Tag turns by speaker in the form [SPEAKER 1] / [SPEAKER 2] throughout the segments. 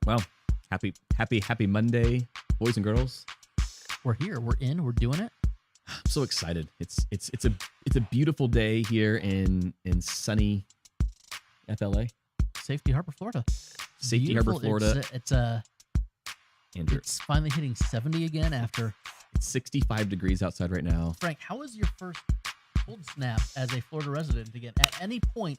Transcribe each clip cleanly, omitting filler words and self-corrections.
[SPEAKER 1] Well, happy Monday, boys and girls.
[SPEAKER 2] We're here. We're in. We're doing it.
[SPEAKER 1] I'm so excited. It's a beautiful day here in sunny FLA.
[SPEAKER 2] Safety Harbor, Florida.
[SPEAKER 1] Safety Harbor, Florida.
[SPEAKER 2] It's finally hitting 70 again after.
[SPEAKER 1] It's 65 degrees outside right now.
[SPEAKER 2] Frank, how was your first cold snap as a Florida resident again? At any point,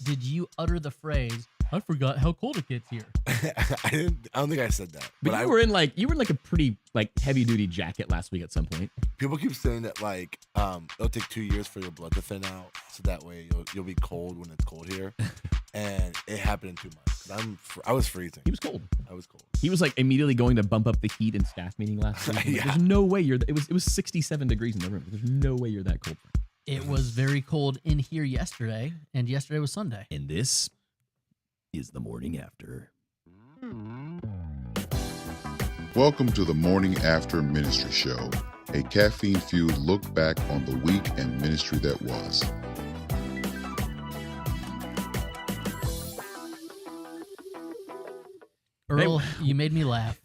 [SPEAKER 2] did you utter the phrase, "I forgot how cold it gets here"?
[SPEAKER 3] I don't think I said that.
[SPEAKER 1] But you were in a pretty heavy duty jacket last week at some point.
[SPEAKER 3] People keep saying that it'll take 2 years for your blood to thin out, so that way you'll be cold when it's cold here. And it happened in 2 months. I was freezing.
[SPEAKER 1] He was cold.
[SPEAKER 3] I was cold.
[SPEAKER 1] He was immediately going to bump up the heat in staff meeting last week.
[SPEAKER 3] Yeah.
[SPEAKER 1] There's no way it was 67 degrees in the room. There's no way you're that cold.
[SPEAKER 2] It was very cold in here yesterday, and yesterday was Sunday.
[SPEAKER 1] And this is the morning after.
[SPEAKER 4] Welcome to the Morning After Ministry Show, a caffeine-fueled look back on the week and ministry that was.
[SPEAKER 2] Earl, you made me laugh.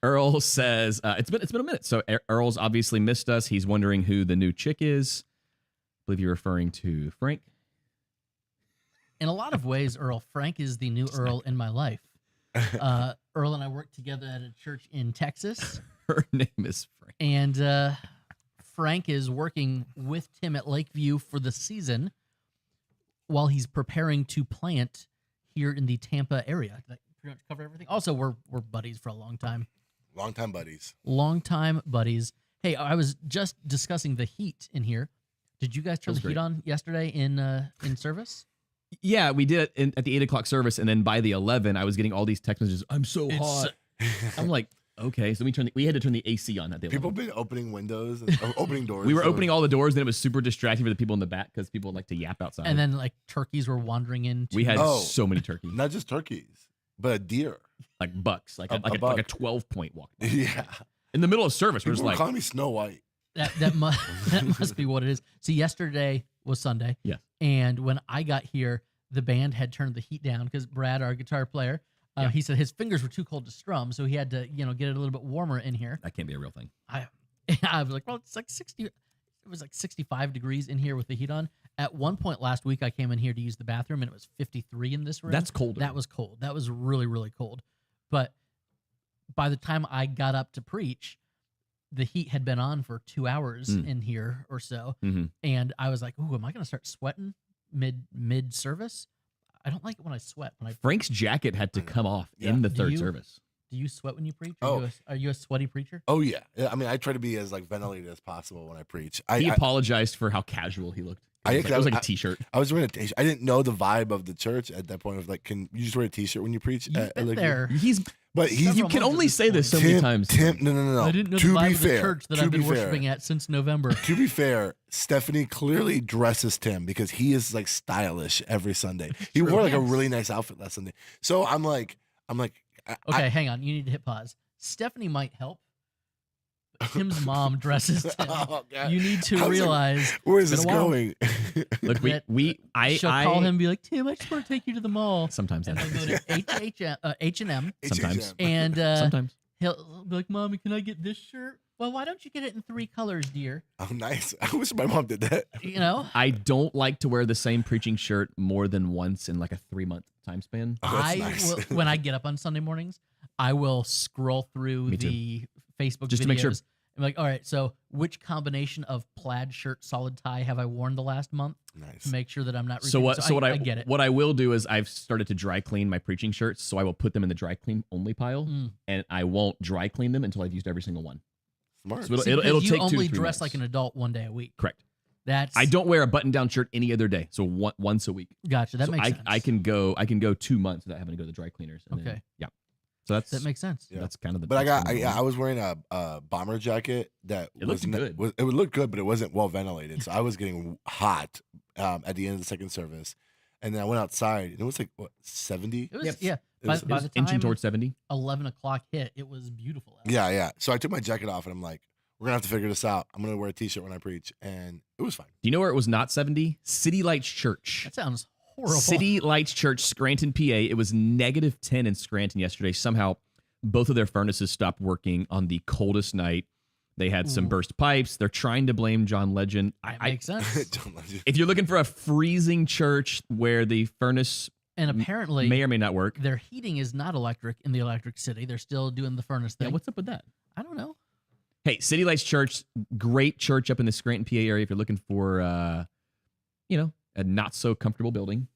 [SPEAKER 1] Earl says it's been a minute. So Earl's obviously missed us. He's wondering who the new chick is. I believe you're referring to Frank.
[SPEAKER 2] In a lot of ways, Earl, Frank is the new Earl in my life. Earl and I worked together at a church in Texas.
[SPEAKER 1] Her name is Frank.
[SPEAKER 2] And Frank is working with Tim at Lakeview for the season while he's preparing to plant here in the Tampa area. Did I pretty much cover everything? Also, we're buddies for a long time.
[SPEAKER 3] Long-time buddies.
[SPEAKER 2] Long-time buddies. Hey, I was just discussing the heat in here. Did you guys turn the heat on yesterday in service?
[SPEAKER 1] Yeah, we did it at the 8 o'clock service, and then by the 11, I was getting all these text messages. I'm so hot. I'm like, okay, so we had to turn the AC on at the 11.
[SPEAKER 3] People have been opening windows, and opening doors.
[SPEAKER 1] We were opening all the doors, and it was super distracting for the people in the back because people like to yap outside.
[SPEAKER 2] And then turkeys were wandering in.
[SPEAKER 1] We had so many turkeys.
[SPEAKER 3] Not just turkeys, but a deer.
[SPEAKER 1] Like bucks, like a 12-point walk.
[SPEAKER 3] Yeah.
[SPEAKER 1] In the middle of service, we're just like,
[SPEAKER 3] calling me Snow White.
[SPEAKER 2] That must be what it is. See, yesterday was Sunday.
[SPEAKER 1] Yeah.
[SPEAKER 2] And when I got here, the band had turned the heat down because Brad, our guitar player, he said his fingers were too cold to strum, so he had to, get it a little bit warmer in here.
[SPEAKER 1] That can't be a real thing.
[SPEAKER 2] I was like, well, it's like 60. It was like 65 degrees in here with the heat on. At one point last week, I came in here to use the bathroom, and it was 53 in this room.
[SPEAKER 1] That's colder.
[SPEAKER 2] That was cold. That was really, really cold. But by the time I got up to preach, the heat had been on for 2 hours in here or so.
[SPEAKER 1] Mm-hmm.
[SPEAKER 2] And I was like, ooh, am I going to start sweating mid service? I don't like it when I sweat.
[SPEAKER 1] Frank's jacket had to come off in the third service.
[SPEAKER 2] Do you sweat when you preach?
[SPEAKER 3] Oh.
[SPEAKER 2] Are you a sweaty preacher?
[SPEAKER 3] Oh, yeah. I mean, I try to be as ventilated as possible when I preach.
[SPEAKER 1] He apologized for how casual he looked. It was like a t-shirt.
[SPEAKER 3] I was wearing a t-shirt. I didn't know the vibe of the church at that point. Can you just wear a t-shirt when you preach?
[SPEAKER 2] You've been there.
[SPEAKER 1] You can only say this so many times.
[SPEAKER 3] No.
[SPEAKER 2] I didn't know the vibe of the church that I've been worshiping at since November.
[SPEAKER 3] To be fair, Stephanie clearly dresses Tim because he is stylish every Sunday. He wore a really nice outfit last Sunday. So I'm like,
[SPEAKER 2] okay, hang on. You need to hit pause. Stephanie might help. Tim's mom dresses Tim.
[SPEAKER 3] Oh, God.
[SPEAKER 2] You need to realize
[SPEAKER 3] where is this going?
[SPEAKER 1] Look,
[SPEAKER 2] she'll call him and be like, Tim, I just want to take you to the mall.
[SPEAKER 1] Sometimes
[SPEAKER 2] and they'll go to H&M.
[SPEAKER 1] Sometimes.
[SPEAKER 2] And
[SPEAKER 1] sometimes
[SPEAKER 2] he'll be like, Mommy, can I get this shirt? Well, why don't you get it in 3 colors, dear?
[SPEAKER 3] Oh, nice. I wish my mom did that.
[SPEAKER 1] I don't like to wear the same preaching shirt more than once in a 3-month time span.
[SPEAKER 3] Nice.
[SPEAKER 2] When I get up on Sunday mornings, I will scroll through the Facebook
[SPEAKER 1] just
[SPEAKER 2] videos.
[SPEAKER 1] to make sure.
[SPEAKER 2] I'm like, all right, so which combination of plaid shirt, solid tie have I worn the last month?
[SPEAKER 3] Nice.
[SPEAKER 2] To make sure that I'm not.
[SPEAKER 1] I
[SPEAKER 2] get it.
[SPEAKER 1] What I will do is I've started to dry clean my preaching shirts, so I will put them in the dry clean only pile, and I won't dry clean them until I've used every single one.
[SPEAKER 3] Smart.
[SPEAKER 1] So it'll take 2 to 3 months.
[SPEAKER 2] You only dress like an adult one day a week.
[SPEAKER 1] Correct.
[SPEAKER 2] I
[SPEAKER 1] don't wear a button-down shirt any other day, so once a week.
[SPEAKER 2] Gotcha. That makes sense.
[SPEAKER 1] I can go 2 months without having to go to the dry cleaners.
[SPEAKER 2] Okay.
[SPEAKER 1] Yeah. So that
[SPEAKER 2] makes sense.
[SPEAKER 3] Yeah.
[SPEAKER 1] That's kind of the.
[SPEAKER 3] But I was wearing a bomber jacket that
[SPEAKER 1] looked good.
[SPEAKER 3] It would look good, but it wasn't well ventilated. So I was getting hot at the end of the second service, and then I went outside and it was 70.
[SPEAKER 2] It was
[SPEAKER 1] By the time inching towards 70,
[SPEAKER 2] 11 o'clock hit, it was beautiful.
[SPEAKER 3] Yeah. So I took my jacket off and I'm like, we're gonna have to figure this out. I'm gonna wear a t-shirt when I preach, and it was fine.
[SPEAKER 1] Do you know where it was not 70? City Lights Church.
[SPEAKER 2] That sounds horrible.
[SPEAKER 1] City Lights Church, Scranton, PA. It was -10 in Scranton yesterday. Somehow, both of their furnaces stopped working on the coldest night. They had some burst pipes. They're trying to blame John Legend.
[SPEAKER 2] That makes sense.
[SPEAKER 1] If you're looking for a freezing church where the furnace
[SPEAKER 2] And apparently,
[SPEAKER 1] may or may not work,
[SPEAKER 2] their heating is not electric in the Electric City. They're still doing the furnace thing.
[SPEAKER 1] yeah, what's up with that?
[SPEAKER 2] I don't know.
[SPEAKER 1] Hey, City Lights Church, great church up in the Scranton, PA area. If you're looking for, a not so comfortable building,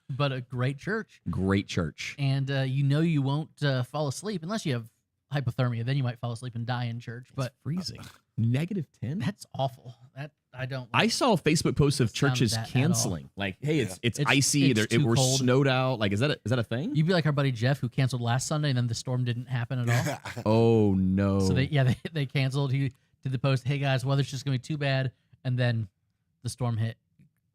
[SPEAKER 2] But a great church.
[SPEAKER 1] great church.
[SPEAKER 2] And you won't fall asleep unless you have hypothermia. Then you might fall asleep and die in church. But
[SPEAKER 1] Freezing. -10.
[SPEAKER 2] that's awful. That I don't.
[SPEAKER 1] I saw a Facebook post of
[SPEAKER 2] Sound of
[SPEAKER 1] churches
[SPEAKER 2] that at all.
[SPEAKER 1] canceling. Like, hey, it's
[SPEAKER 2] It's-
[SPEAKER 1] icy.
[SPEAKER 2] it's
[SPEAKER 1] We're
[SPEAKER 2] too cold.
[SPEAKER 1] snowed out. Like, is that a thing?
[SPEAKER 2] You'd be like our buddy Jeff, who canceled last Sunday, and then the storm didn't happen at all.
[SPEAKER 1] Oh no.
[SPEAKER 2] So they canceled. He did the post, "Hey guys, weather's just gonna be too bad," and then the storm hit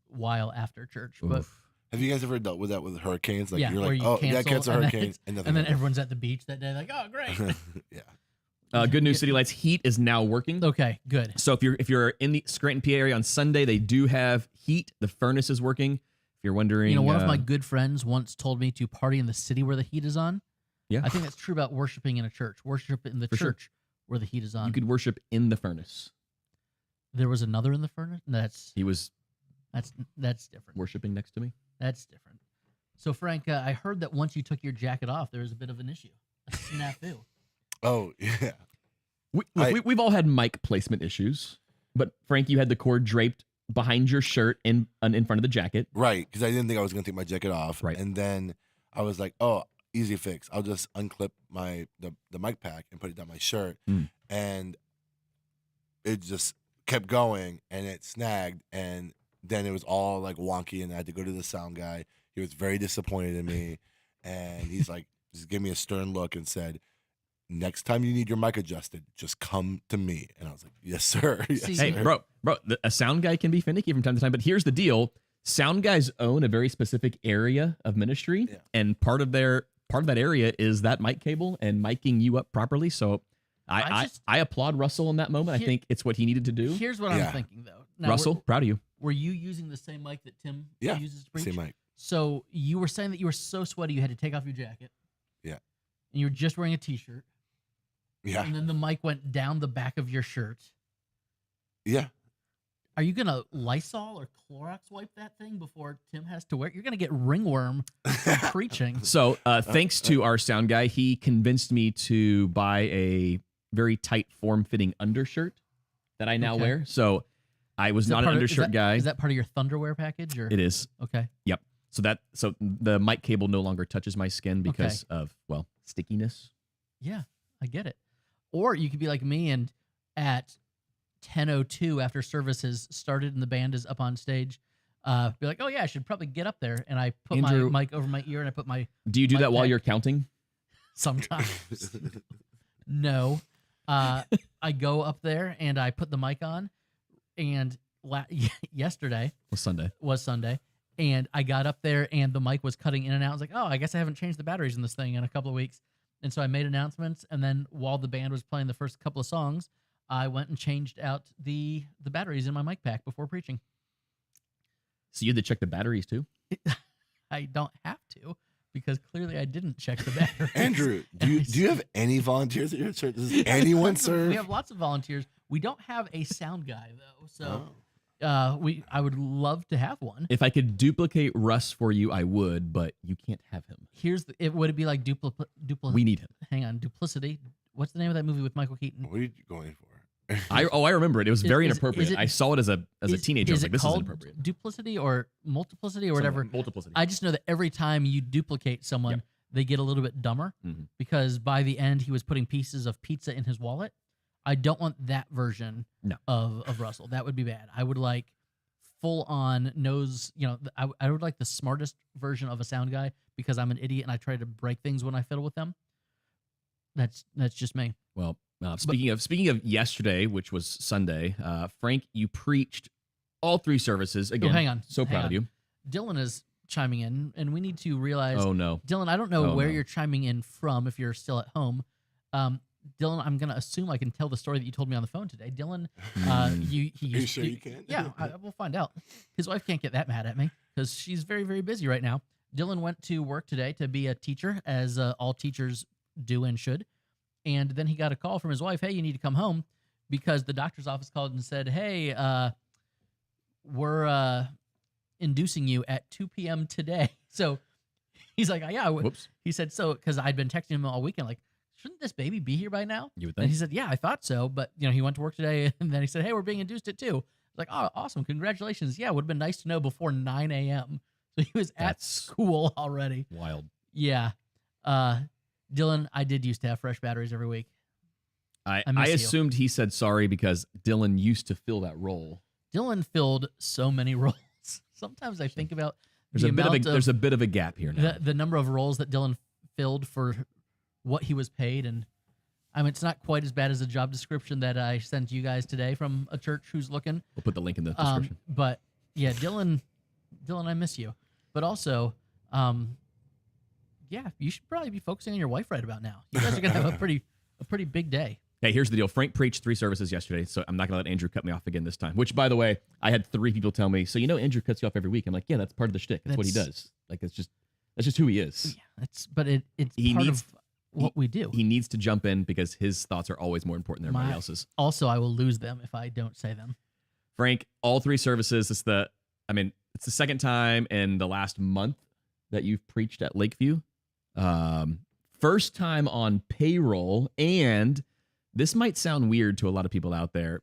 [SPEAKER 2] while after church. But
[SPEAKER 1] Oof.
[SPEAKER 3] Have you guys ever dealt with that with hurricanes? Like
[SPEAKER 2] yeah,
[SPEAKER 3] you're
[SPEAKER 2] where
[SPEAKER 3] like,
[SPEAKER 2] you
[SPEAKER 3] oh,
[SPEAKER 2] cancel,
[SPEAKER 3] yeah, cancel
[SPEAKER 2] and then
[SPEAKER 3] hurricanes, and nothing
[SPEAKER 2] and then
[SPEAKER 3] happens.
[SPEAKER 2] everyone's at the beach that day, like, "Oh, great."
[SPEAKER 3] Yeah.
[SPEAKER 1] Good news, City Lights heat is now working.
[SPEAKER 2] Okay, good.
[SPEAKER 1] So if you're in the Scranton, PA area on Sunday, they do have heat. The furnace is working. If you're wondering,
[SPEAKER 2] You know, one of my good friends once told me to party in the city where the heat is on.
[SPEAKER 1] Yeah.
[SPEAKER 2] I think that's true about worshiping in a church. Worship in the
[SPEAKER 1] For sure.
[SPEAKER 2] church where the heat is on.
[SPEAKER 1] you could worship in the furnace.
[SPEAKER 2] There was another in the furnace.
[SPEAKER 1] He was
[SPEAKER 2] That's different.
[SPEAKER 1] worshiping next to me.
[SPEAKER 2] That's different. So Frank, I heard that once you took your jacket off, there was a bit of an issue, a snafu.
[SPEAKER 3] Oh yeah.
[SPEAKER 1] We've all had mic placement issues, but Frank, you had the cord draped behind your shirt in front of the jacket.
[SPEAKER 3] Right, because I didn't think I was gonna take my jacket off.
[SPEAKER 1] Right.
[SPEAKER 3] And then I was like, oh, easy fix. I'll just unclip the mic pack and put it down my shirt.
[SPEAKER 1] Mm.
[SPEAKER 3] And it just kept going and it snagged, and then it was all like wonky, and I had to go to the sound guy. He was very disappointed in me, and he's like, just gave me a stern look and said, next time you need your mic adjusted, just come to me. And I was like, yes, sir. Yes,
[SPEAKER 2] See,
[SPEAKER 1] Hey,
[SPEAKER 3] sir.
[SPEAKER 1] bro, a sound guy can be finicky from time to time, but here's the deal. Sound guys own a very specific area of ministry,
[SPEAKER 3] Yeah.
[SPEAKER 1] and part of that area is that mic cable and miking you up properly. So I applaud Russell in that moment. I
[SPEAKER 2] Here-
[SPEAKER 1] think it's what he needed to do.
[SPEAKER 2] Here's what
[SPEAKER 3] Yeah.
[SPEAKER 2] I'm thinking, though. Now,
[SPEAKER 1] Russell, proud of you.
[SPEAKER 2] were you using the same mic that Tim
[SPEAKER 3] Yeah,
[SPEAKER 2] uses to preach?
[SPEAKER 3] Same mic.
[SPEAKER 2] So you were saying that you were so sweaty you had to take off your jacket.
[SPEAKER 3] Yeah.
[SPEAKER 2] And you were just wearing a t-shirt.
[SPEAKER 3] Yeah.
[SPEAKER 2] And then the mic went down the back of your shirt.
[SPEAKER 3] Yeah.
[SPEAKER 2] Are you gonna Lysol or Clorox wipe that thing before Tim has to wear it? You're gonna get ringworm from preaching.
[SPEAKER 1] So thanks to our sound guy, he convinced me to buy a very tight form-fitting undershirt that I now
[SPEAKER 2] Okay.
[SPEAKER 1] wear. So I was
[SPEAKER 2] Is that
[SPEAKER 1] not an
[SPEAKER 2] part of-
[SPEAKER 1] undershirt guy.
[SPEAKER 2] Is that part of your Thunderwear package? Or
[SPEAKER 1] It is.
[SPEAKER 2] okay.
[SPEAKER 1] So the mic cable no longer touches my skin because of stickiness.
[SPEAKER 2] Yeah, I get it. Or you could be like me and at 10:02 after service has started and the band is up on stage, be like, oh yeah, I should probably get up there. And I put
[SPEAKER 1] Andrew-
[SPEAKER 2] my mic over my ear and I put my
[SPEAKER 1] Do you do
[SPEAKER 2] Mic
[SPEAKER 1] that while
[SPEAKER 2] pack.
[SPEAKER 1] you're counting?
[SPEAKER 2] sometimes. No. I go up there and I put the mic on, and yesterday
[SPEAKER 1] Well, Sunday.
[SPEAKER 2] was Sunday, and I got up there and the mic was cutting in and out. I was like, oh, I guess I haven't changed the batteries in this thing in a couple of weeks. And so I made announcements, and then while the band was playing the first couple of songs, I went and changed out the batteries in my mic pack before preaching.
[SPEAKER 1] So you had to check the batteries too?
[SPEAKER 2] I don't have to, because clearly I didn't check the batteries.
[SPEAKER 3] Andrew, do you have any volunteers at your church? Does anyone serve?
[SPEAKER 2] We have lots of volunteers. We don't have a sound guy though, so
[SPEAKER 3] Oh.
[SPEAKER 2] I would love to have one.
[SPEAKER 1] If I could duplicate Russ for you, I would, but you can't have him.
[SPEAKER 2] Would it be like
[SPEAKER 1] We need him.
[SPEAKER 2] hang on, Duplicity? What's the name of that movie with Michael Keaton?
[SPEAKER 3] What are you going for?
[SPEAKER 1] I remember it. It was very
[SPEAKER 2] Is
[SPEAKER 1] inappropriate.
[SPEAKER 2] it-
[SPEAKER 1] I saw it as a teenager. I was like, this is
[SPEAKER 2] called
[SPEAKER 1] inappropriate.
[SPEAKER 2] Duplicity or multiplicity or whatever?
[SPEAKER 1] Multiplicity.
[SPEAKER 2] I just know that every time you duplicate someone, they get a little bit dumber
[SPEAKER 1] Mhm.
[SPEAKER 2] because by the end he was putting pieces of pizza in his wallet. I don't want that version
[SPEAKER 1] No.
[SPEAKER 2] of Russell. That would be bad. I would like full on knows, I would like the smartest version of a sound guy because I'm an idiot and I try to break things when I fiddle with them. That's just me.
[SPEAKER 1] Well, speaking of yesterday, which was Sunday, Frank, you preached all three services again.
[SPEAKER 2] hang on.
[SPEAKER 1] So
[SPEAKER 2] Hang
[SPEAKER 1] proud
[SPEAKER 2] on.
[SPEAKER 1] of you.
[SPEAKER 2] Dylan is chiming in, and we need to realize,
[SPEAKER 1] Oh no.
[SPEAKER 2] Dylan, I don't know
[SPEAKER 1] Oh,
[SPEAKER 2] where
[SPEAKER 1] no.
[SPEAKER 2] you're chiming in from if you're still at home. Dylan, I'm going to assume I can tell the story that you told me on the phone today. Dylan,
[SPEAKER 1] Mm.
[SPEAKER 2] he
[SPEAKER 3] Are you
[SPEAKER 2] used
[SPEAKER 3] sure
[SPEAKER 2] to,
[SPEAKER 3] you can?
[SPEAKER 2] Yeah, we'll find out. His wife can't get that mad at me because she's very, very busy right now. Dylan went to work today to be a teacher, as all teachers do and should. And then he got a call from his wife, hey, you need to come home, because the doctor's office called and said, hey, we're inducing you at 2 p.m. today. So he's like, yeah.
[SPEAKER 1] Whoops.
[SPEAKER 2] He said, so, because I'd been texting him all weekend, like, shouldn't this baby be here by now?
[SPEAKER 1] You would
[SPEAKER 2] And
[SPEAKER 1] think.
[SPEAKER 2] he said, yeah, I thought so. But, he went to work today, and then he said, hey, we're being induced at 2. I was like, oh, awesome. Congratulations. Yeah, it would have been nice to know before 9 a.m. So he was at
[SPEAKER 1] That's
[SPEAKER 2] school already.
[SPEAKER 1] wild.
[SPEAKER 2] Yeah. Dylan, I did used to have fresh batteries every week.
[SPEAKER 1] I
[SPEAKER 2] miss you.
[SPEAKER 1] assumed he said sorry because Dylan used to fill that role.
[SPEAKER 2] Dylan filled so many roles. Sometimes I think about
[SPEAKER 1] There's
[SPEAKER 2] the
[SPEAKER 1] a bit of a gap here now.
[SPEAKER 2] the number of roles that Dylan filled for what he was paid, and I mean, it's not quite as bad as the job description that I sent you guys today from a church who's looking.
[SPEAKER 1] We'll put the link in the description.
[SPEAKER 2] But yeah, Dylan, I miss you. But also, yeah, you should probably be focusing on your wife right about now. You guys are gonna have a pretty big day.
[SPEAKER 1] Hey, here's the deal. Frank preached 3 services yesterday, so I'm not going to let Andrew cut me off again this time. Which, by the way, I had 3 people tell me, so Andrew cuts you off every week. I'm like, yeah, that's part of the shtick. That's what he does. Like, that's just who he is.
[SPEAKER 2] Yeah, it's
[SPEAKER 1] He
[SPEAKER 2] part
[SPEAKER 1] needs-
[SPEAKER 2] of what we do.
[SPEAKER 1] He needs to jump in because his thoughts are always more important than everybody else's.
[SPEAKER 2] Also, I will lose them if I don't say them.
[SPEAKER 1] Frank, all 3 services, it's the second time in the last month that you've preached at Lakeview. First time on payroll, and this might sound weird to a lot of people out there.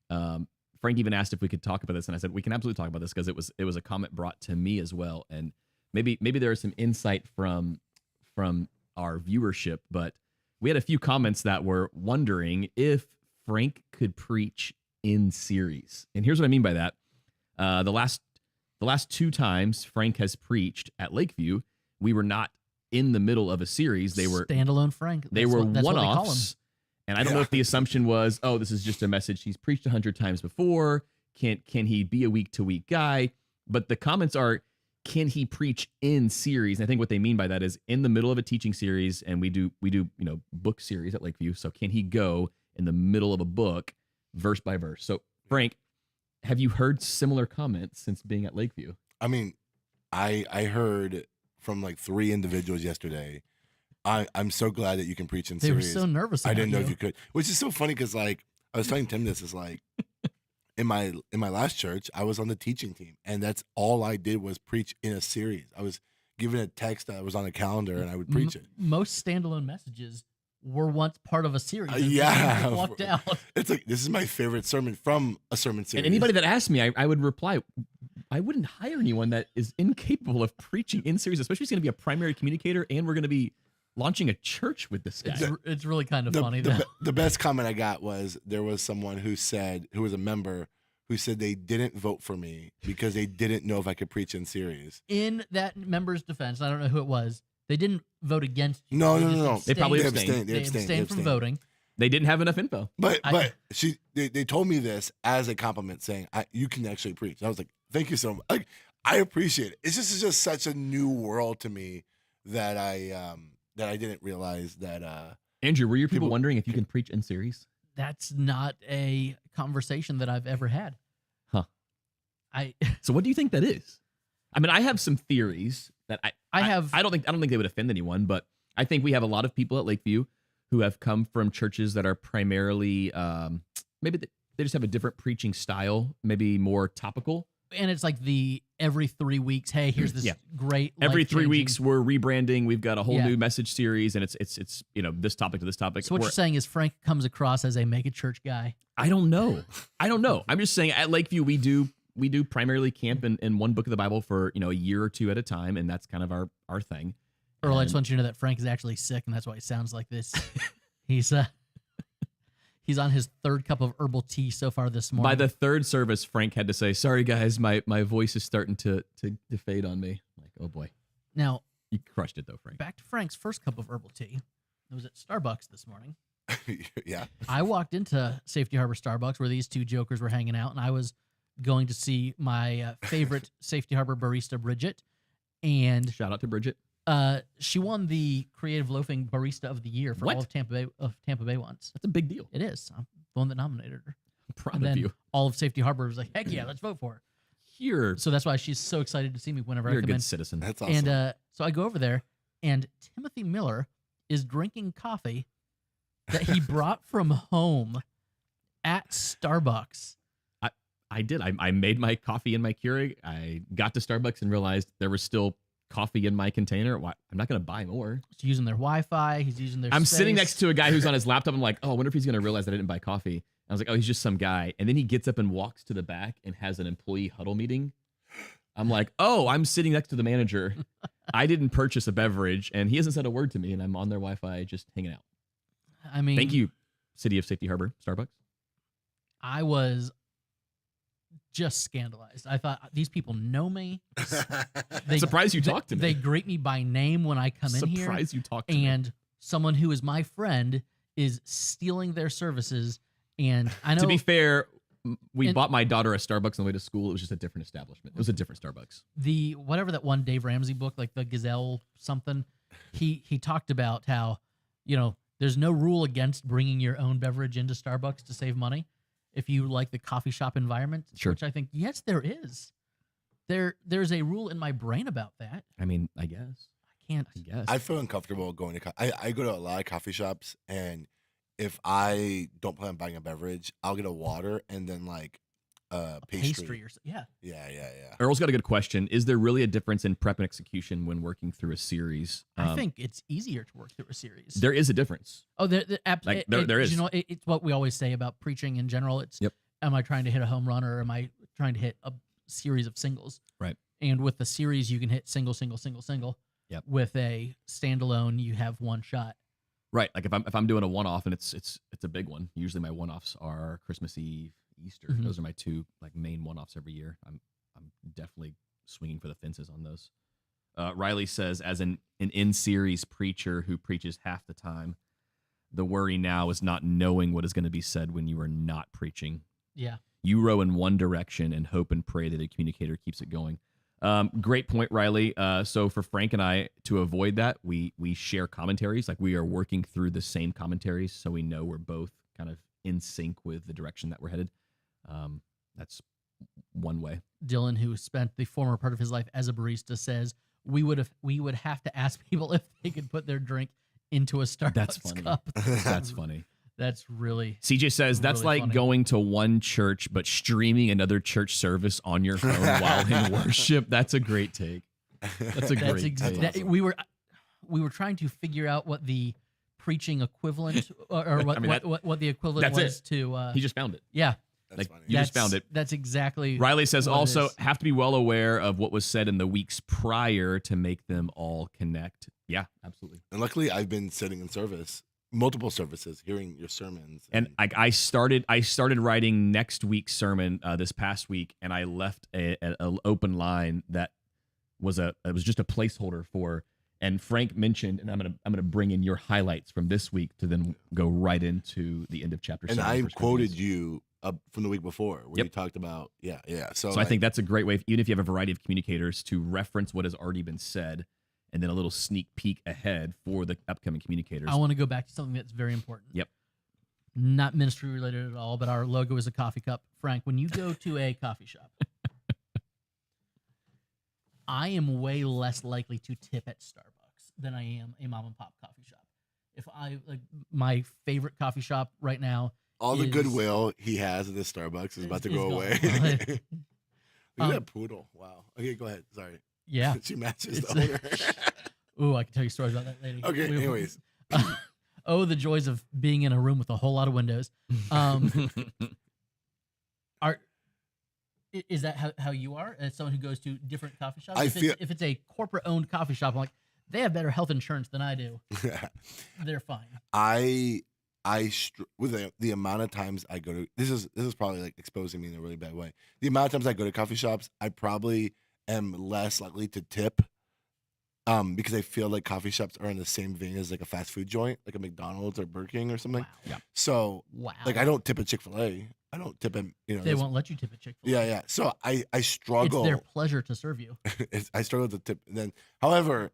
[SPEAKER 1] Frank even asked if we could talk about this, and I said we can absolutely talk about this because it was a comment brought to me as well, and maybe there is some insight from our viewership. But we had a few comments that were wondering if Frank could preach in series, and here's what I mean by that. The last 2 times Frank has preached at Lakeview, we were not in the middle of a series. They were
[SPEAKER 2] standalone Frank.
[SPEAKER 1] They were
[SPEAKER 2] that's what they call him.
[SPEAKER 1] one-offs. And I don't know if the assumption was, oh, this is just a message he's preached 100 times before. Can he be a week-to-week guy? But the comments are, can he preach in series? And I think what they mean by that is in the middle of a teaching series, and we do book series at Lakeview. So can he go in the middle of a book, verse by verse? So Frank, have you heard similar comments since being at Lakeview?
[SPEAKER 3] I mean, I heard from like 3 individuals yesterday. I'm so glad that you can preach in
[SPEAKER 2] They were
[SPEAKER 3] series.
[SPEAKER 2] so nervous.
[SPEAKER 3] I
[SPEAKER 2] about
[SPEAKER 3] didn't know
[SPEAKER 2] you.
[SPEAKER 3] if you could, which is so funny because like I was telling Tim this is like in my last church I was on the teaching team, and that's all I did was preach in a series. I was given a text that was on a calendar and I would preach it.
[SPEAKER 2] Most standalone messages were once part of a series. and
[SPEAKER 3] Yeah.
[SPEAKER 2] people walked out.
[SPEAKER 3] It's like this is my favorite sermon from a sermon series.
[SPEAKER 1] And anybody that asked me, I would reply, I wouldn't hire anyone that is incapable of preaching in series, especially if he's going to be a primary communicator and we're going to be launching a church with this guy.
[SPEAKER 2] It's really kind of funny.
[SPEAKER 3] The best comment I got was there was someone who was a member who said they didn't vote for me because they didn't know if I could preach in series.
[SPEAKER 2] In that member's defense, I don't know who it was. They didn't vote against you.
[SPEAKER 3] No.
[SPEAKER 2] just
[SPEAKER 1] They probably
[SPEAKER 2] abstained.
[SPEAKER 1] abstained.
[SPEAKER 2] They abstained from voting.
[SPEAKER 1] They didn't have enough info.
[SPEAKER 3] But they told me this as a compliment, saying you can actually preach. I was like, thank you so much. I appreciate it. It's just such a new world to me that I didn't realize that.
[SPEAKER 1] Andrew, were your people wondering if you can preach in series?
[SPEAKER 2] That's not a conversation that I've ever had.
[SPEAKER 1] Huh. So what do you think that is? I mean, I have some theories that I don't think they would offend anyone, but I think we have a lot of people at Lakeview who have come from churches that are primarily maybe they just have a different preaching style, maybe more topical.
[SPEAKER 2] And it's like the every 3 weeks, hey, here's this great
[SPEAKER 1] every 3
[SPEAKER 2] life-changing-
[SPEAKER 1] weeks we're rebranding. We've got a whole new message series, and it's this topic to this topic.
[SPEAKER 2] So what you're saying is Frank comes across as a mega church guy.
[SPEAKER 1] I don't know. I'm just saying at Lakeview we do primarily camp in one book of the Bible for a year or 2 at a time, and that's kind of our thing.
[SPEAKER 2] Earl, I just want you to know that Frank is actually sick, and that's why he sounds like this. He's on his 3rd cup of herbal tea so far this morning.
[SPEAKER 1] By the 3rd service, Frank had to say, "Sorry guys, my voice is starting to fade on me." I'm like, oh boy.
[SPEAKER 2] Now,
[SPEAKER 1] you crushed it though, Frank.
[SPEAKER 2] Back to Frank's 1st cup of herbal tea. It was at Starbucks this morning.
[SPEAKER 3] Yeah.
[SPEAKER 2] I walked into Safety Harbor Starbucks where these 2 jokers were hanging out, and I was going to see my favorite Safety Harbor barista, Bridget. And
[SPEAKER 1] shout out to Bridget.
[SPEAKER 2] She won the Creative Loafing Barista of the Year for all of Tampa Bay once.
[SPEAKER 1] That's a big deal.
[SPEAKER 2] It is. I'm the one that nominated her.
[SPEAKER 1] I'm proud
[SPEAKER 2] And
[SPEAKER 1] of
[SPEAKER 2] then
[SPEAKER 1] you.
[SPEAKER 2] all of Safety Harbor was like, heck yeah, let's vote for her.
[SPEAKER 1] You're
[SPEAKER 2] So that's why she's so excited to see me whenever
[SPEAKER 1] you're
[SPEAKER 2] I
[SPEAKER 1] a
[SPEAKER 2] come
[SPEAKER 1] good
[SPEAKER 2] in.
[SPEAKER 1] citizen.
[SPEAKER 3] That's awesome.
[SPEAKER 2] And so I go over there, and Timothy Miller is drinking coffee that he brought from home at Starbucks.
[SPEAKER 1] I did. I made my coffee in my Keurig. I got to Starbucks and realized there was still coffee in my container. Why? I'm not going to buy more.
[SPEAKER 2] He's using their Wi-Fi. He's using their
[SPEAKER 1] I'm
[SPEAKER 2] space.
[SPEAKER 1] sitting next to a guy who's on his laptop. I'm like, oh, I wonder if he's going to realize that I didn't buy coffee. I was like, oh, he's just some guy. And then he gets up and walks to the back and has an employee huddle meeting. I'm like, oh, I'm sitting next to the manager. I didn't purchase a beverage, and he hasn't said a word to me, and I'm on their Wi-Fi just hanging out.
[SPEAKER 2] I mean,
[SPEAKER 1] Thank you, City of Safety Harbor, Starbucks.
[SPEAKER 2] I was just scandalized. I thought these people know me. They,
[SPEAKER 1] Surprised you talked to me.
[SPEAKER 2] They greet me by name when I come in here.
[SPEAKER 1] Surprised you talked to me.
[SPEAKER 2] And someone who is my friend is stealing their services. And I know,
[SPEAKER 1] To be fair, we
[SPEAKER 2] And-
[SPEAKER 1] bought my daughter a Starbucks on the way to school. It was just a different establishment. It was a different Starbucks.
[SPEAKER 2] the whatever that one Dave Ramsey book, like the Gazelle something, he talked about how, there's no rule against bringing your own beverage into Starbucks to save money if you like the coffee shop environment.
[SPEAKER 1] Sure.
[SPEAKER 2] Which I think, yes, there is. There's a rule in my brain about that.
[SPEAKER 1] I mean, I guess.
[SPEAKER 2] I can't.
[SPEAKER 1] I guess.
[SPEAKER 3] I feel uncomfortable going to. I go to a lot of coffee shops, and if I don't plan on buying a beverage, I'll get a water and then like pastry.
[SPEAKER 2] Or yeah.
[SPEAKER 3] Yeah.
[SPEAKER 1] Earl's got a good question. Is there really a difference in prep and execution when working through a series?
[SPEAKER 2] I think it's easier to work through a series.
[SPEAKER 1] there is a difference.
[SPEAKER 2] Oh, there is.
[SPEAKER 1] is.
[SPEAKER 2] It's what we always say about preaching in general. It's,
[SPEAKER 1] Yep.
[SPEAKER 2] am I trying to hit a home run or am I trying to hit a series of singles?
[SPEAKER 1] Right.
[SPEAKER 2] And with the series, you can hit single.
[SPEAKER 1] Yep.
[SPEAKER 2] With a standalone, you have one shot.
[SPEAKER 1] Right. Like if I'm doing a one-off and it's a big one. Usually my one-offs are Christmas Eve, Easter.
[SPEAKER 2] Mhm.
[SPEAKER 1] Those are my two like main one-offs every year. I'm definitely swinging for the fences on those. Riley says, as an in-series preacher who preaches half the time, the worry now is not knowing what is going to be said when you are not preaching.
[SPEAKER 2] Yeah.
[SPEAKER 1] You row in one direction and hope and pray that a communicator keeps it going. Great point, Riley. So for Frank and I, to avoid that, we share commentaries. Like we are working through the same commentaries, so we know we're both kind of in sync with the direction that we're headed. That's one way.
[SPEAKER 2] Dylan, who spent the former part of his life as a barista, says we would have to ask people if they could put their drink into a Starbucks
[SPEAKER 1] That's funny.
[SPEAKER 2] cup.
[SPEAKER 1] That's funny.
[SPEAKER 2] That's really
[SPEAKER 1] CJ says that's
[SPEAKER 2] really
[SPEAKER 1] like
[SPEAKER 2] funny.
[SPEAKER 1] going to one church but streaming another church service on your phone while in worship. That's a great take. That's a
[SPEAKER 2] That's
[SPEAKER 1] great take.
[SPEAKER 3] awesome.
[SPEAKER 2] we were trying to figure out what the preaching equivalent or what
[SPEAKER 1] I mean,
[SPEAKER 2] what the equivalent
[SPEAKER 1] that's
[SPEAKER 2] was to
[SPEAKER 1] He just found it.
[SPEAKER 2] yeah.
[SPEAKER 3] That's
[SPEAKER 1] Like,
[SPEAKER 3] funny.
[SPEAKER 1] you just found it.
[SPEAKER 2] That's exactly
[SPEAKER 1] Riley says
[SPEAKER 2] what it
[SPEAKER 1] also
[SPEAKER 2] is.
[SPEAKER 1] have to be well aware of what was said in the weeks prior to make them all connect. Yeah, absolutely.
[SPEAKER 3] And luckily, I've been sitting in service, multiple services, hearing your sermons.
[SPEAKER 1] And I started writing next week's sermon this past week, and I left an open line that was just a placeholder for. And Frank mentioned, and I'm gonna bring in your highlights from this week to then go right into the end of chapter.
[SPEAKER 3] and
[SPEAKER 1] 7
[SPEAKER 3] I
[SPEAKER 1] of 1
[SPEAKER 3] quoted
[SPEAKER 1] Corinthians.
[SPEAKER 3] you from the week before, where
[SPEAKER 1] Yep.
[SPEAKER 3] you talked about yeah. So
[SPEAKER 1] So I think that's a great way, even if you have a variety of communicators, to reference what has already been said, and then a little sneak peek ahead for the upcoming communicators.
[SPEAKER 2] I want to go back to something that's very important.
[SPEAKER 1] Yep.
[SPEAKER 2] Not ministry related at all, but our logo is a coffee cup. Frank, when you go to a coffee shop, I am way less likely to tip at Starbucks than I am a mom and pop coffee shop. If I like my favorite coffee shop right now,
[SPEAKER 3] all the
[SPEAKER 2] is-
[SPEAKER 3] goodwill he has at this Starbucks is about to
[SPEAKER 2] is
[SPEAKER 3] go
[SPEAKER 2] gone.
[SPEAKER 3] away. Look at that poodle. Wow. Okay, go ahead. Sorry.
[SPEAKER 2] yeah.
[SPEAKER 3] She matches
[SPEAKER 2] It's-
[SPEAKER 3] the owner.
[SPEAKER 2] Ooh, I can tell you stories about that lady.
[SPEAKER 3] Okay,
[SPEAKER 2] We-
[SPEAKER 3] anyways.
[SPEAKER 2] Oh, the joys of being in a room with a whole lot of windows. Is that how you are as someone who goes to different coffee shops? If it's a corporate owned coffee shop, I'm like, they have better health insurance than I do. They're fine.
[SPEAKER 3] With the amount of times I go to this is probably like exposing me in a really bad way. The amount of times I go to coffee shops, I probably am less likely to tip, because I feel like coffee shops are in the same vein as like a fast food joint, like a McDonald's or Burger King or something.
[SPEAKER 2] Wow.
[SPEAKER 1] Yeah.
[SPEAKER 3] So
[SPEAKER 2] Wow.
[SPEAKER 3] like I don't tip at Chick-fil-A. I don't tip at
[SPEAKER 2] They
[SPEAKER 3] those-
[SPEAKER 2] won't let you tip at Chick-fil-A.
[SPEAKER 3] Yeah. So I
[SPEAKER 2] It's
[SPEAKER 3] struggle.
[SPEAKER 2] their pleasure to serve you.
[SPEAKER 3] I struggle to tip. And then, however,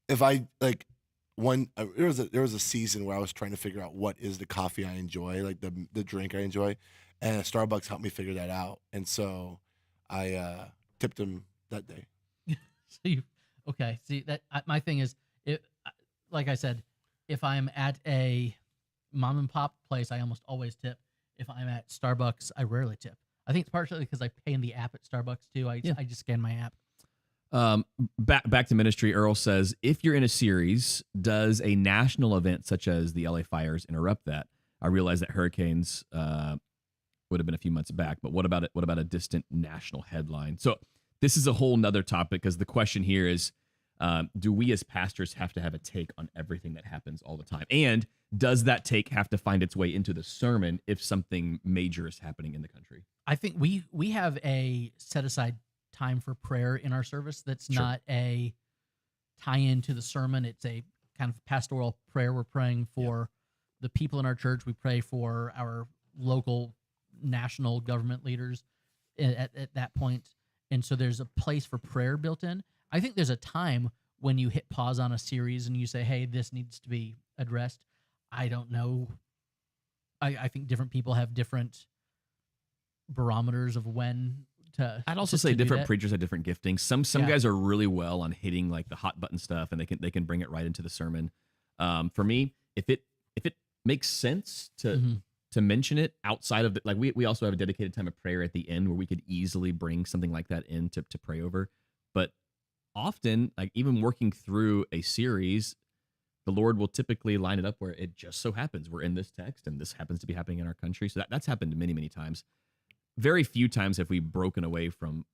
[SPEAKER 3] if I like there was a season where I was trying to figure out what is the coffee I enjoy, like the drink I enjoy, and Starbucks helped me figure that out. And so I tipped him that day.
[SPEAKER 2] Okay. See that my thing is, like I said, if I'm at a mom and pop place, I almost always tip. If I'm at Starbucks, I rarely tip. I think it's partially because I pay in the app at Starbucks too. I just scan my app.
[SPEAKER 1] Back to ministry. Earl says, if you're in a series, does a national event such as the LA fires interrupt that? I realize that hurricanes would have been a few months back, but what about it? What about a distant national headline? So this is a whole nother topic, because the question here is, do we as pastors have to have a take on everything that happens all the time? And does that take have to find its way into the sermon if something major is happening in the country?
[SPEAKER 2] I think we have a set aside time for prayer in our service that's not a tie-in to the sermon. It's a kind of pastoral prayer. We're praying for the people in our church. We pray for our local, national government leaders at that point. And so there's a place for prayer built in. I think there's a time when you hit pause on a series and you say, hey, this needs to be addressed. I don't know. I think different people have different barometers of when to.
[SPEAKER 1] I'd also say different preachers have different giftings. Some guys are really well on hitting like the hot button stuff, and they can bring it right into the sermon. For me, if it makes sense to mention it outside of the, like we also have a dedicated time of prayer at the end where we could easily bring something like that in to pray over. But often, like even working through a series, the Lord will typically line it up where it just so happens we're in this text and this happens to be happening in our country. So that's happened many, many times. Very few times have we broken away from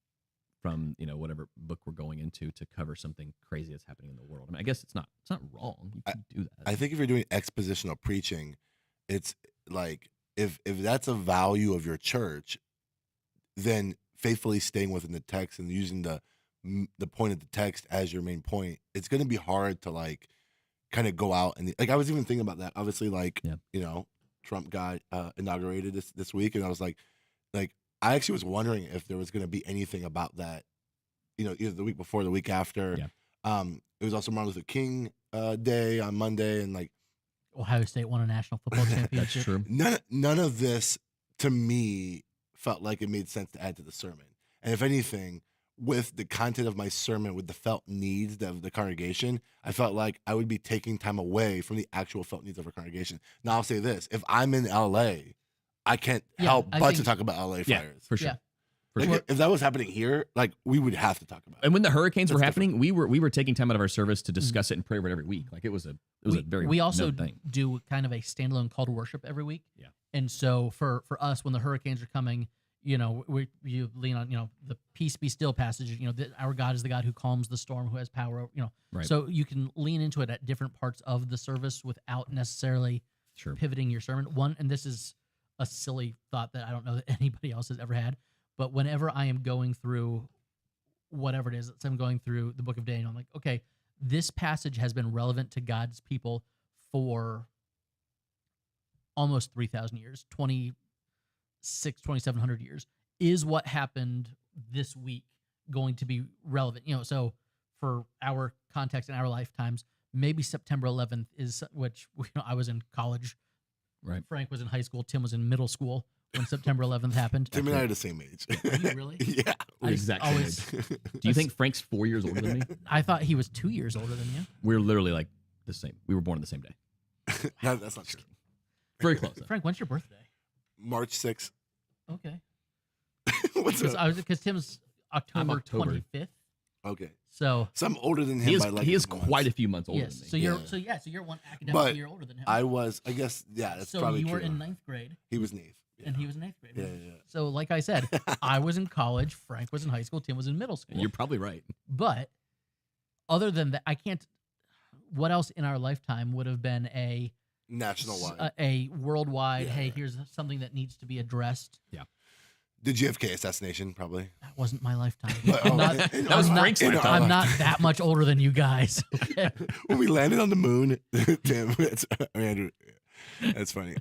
[SPEAKER 1] whatever book we're going into to cover something crazy that's happening in the world. I mean, I guess it's not wrong. You can do that.
[SPEAKER 3] I think if you're doing expositional preaching, it's like if that's a value of your church, then faithfully staying within the text and using the point of the text as your main point, it's going to be hard to like kind of go out and like I was even thinking about that. Obviously, like Trump got inaugurated this week, and I was like I actually was wondering if there was going to be anything about that, either the week before, or the week after. Yeah. It was also Martin Luther King Day on Monday, and like
[SPEAKER 2] Ohio State won a national football championship.
[SPEAKER 1] That's true.
[SPEAKER 3] None of this to me felt like it made sense to add to the sermon. And if anything, with the content of my sermon, with the felt needs of the congregation, I felt like I would be taking time away from the actual felt needs of our congregation. Now I'll say this: if I'm in LA, I can't help but to talk about LA fires.
[SPEAKER 1] Yeah, for sure.
[SPEAKER 2] Yeah.
[SPEAKER 3] Like, if that was happening here, like we would have to talk about it.
[SPEAKER 1] And when the hurricanes were happening, we were taking time out of our service to discuss it and pray over it every week. Like it was a very
[SPEAKER 2] we also
[SPEAKER 1] known thing.
[SPEAKER 2] do kind of a standalone call to worship every week.
[SPEAKER 1] Yeah.
[SPEAKER 2] And so for us, when the hurricanes are coming, you lean on the peace be still passage. Our God is the God who calms the storm, who has power.
[SPEAKER 1] Right.
[SPEAKER 2] So you can lean into it at different parts of the service without necessarily pivoting your sermon. And this is a silly thought that I don't know that anybody else has ever had. But whenever I am going through whatever it is, I'm going through the book of Daniel, I'm like, okay, this passage has been relevant to God's people for almost 3,000 years, 2,700 years. Is what happened this week going to be relevant? So for our context and our lifetimes, maybe September 11th is, which I was in college.
[SPEAKER 1] Right.
[SPEAKER 2] Frank was in high school. Tim was in middle school when September 11th happened.
[SPEAKER 3] Tim and I are the same age.
[SPEAKER 2] Are you really?
[SPEAKER 3] Yeah.
[SPEAKER 1] We're exact same age. Do you think Frank's 4 years older than me?
[SPEAKER 2] I thought he was 2 years older than you.
[SPEAKER 1] We're literally like the same. We were born on the same day.
[SPEAKER 3] No, that's not true.
[SPEAKER 1] Very close.
[SPEAKER 2] Frank, when's your birthday?
[SPEAKER 3] March 6th.
[SPEAKER 2] Okay.
[SPEAKER 3] What's up?
[SPEAKER 2] Because Tim's October 25th.
[SPEAKER 3] Okay.
[SPEAKER 2] So
[SPEAKER 3] I'm older than him.
[SPEAKER 1] He is quite a few months older than me.
[SPEAKER 2] So you're one academic year older than him.
[SPEAKER 3] I guess, that's probably true.
[SPEAKER 2] So you were in 9th grade.
[SPEAKER 3] He was in 8th. Yeah.
[SPEAKER 2] And he was in 8th grade.
[SPEAKER 3] Yeah.
[SPEAKER 2] So like I said, I was in college, Frank was in high school, Tim was in middle school.
[SPEAKER 1] You're probably right.
[SPEAKER 2] But other than that, I can't. What else in our lifetime would have been a
[SPEAKER 3] national-wide,
[SPEAKER 2] a worldwide? Hey, here's something that needs to be addressed.
[SPEAKER 1] Yeah.
[SPEAKER 3] The JFK assassination, probably.
[SPEAKER 2] That wasn't my lifetime.
[SPEAKER 1] That was Frank's lifetime.
[SPEAKER 2] I'm not that much older than you guys. Okay?
[SPEAKER 3] When we landed on the moon, Tim, Andrew, that's funny.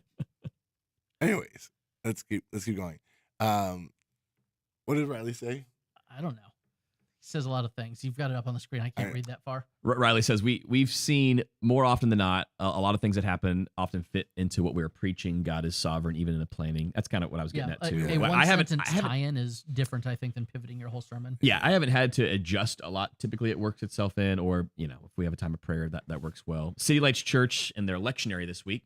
[SPEAKER 3] Anyways, let's keep going. What did Riley say?
[SPEAKER 2] I don't know. says a lot of things. You've got it up on the screen. I can't read that far.
[SPEAKER 1] Riley says we've seen more often than not a lot of things that happen often fit into what we're preaching. God is sovereign, even in the planning. That's kind of what I was getting at too.
[SPEAKER 2] A
[SPEAKER 1] I haven't
[SPEAKER 2] tie-in is different, I think, than pivoting your whole sermon.
[SPEAKER 1] Yeah, I haven't had to adjust a lot. Typically, it works itself in, or if we have a time of prayer, that works well. City Lights Church and their lectionary this week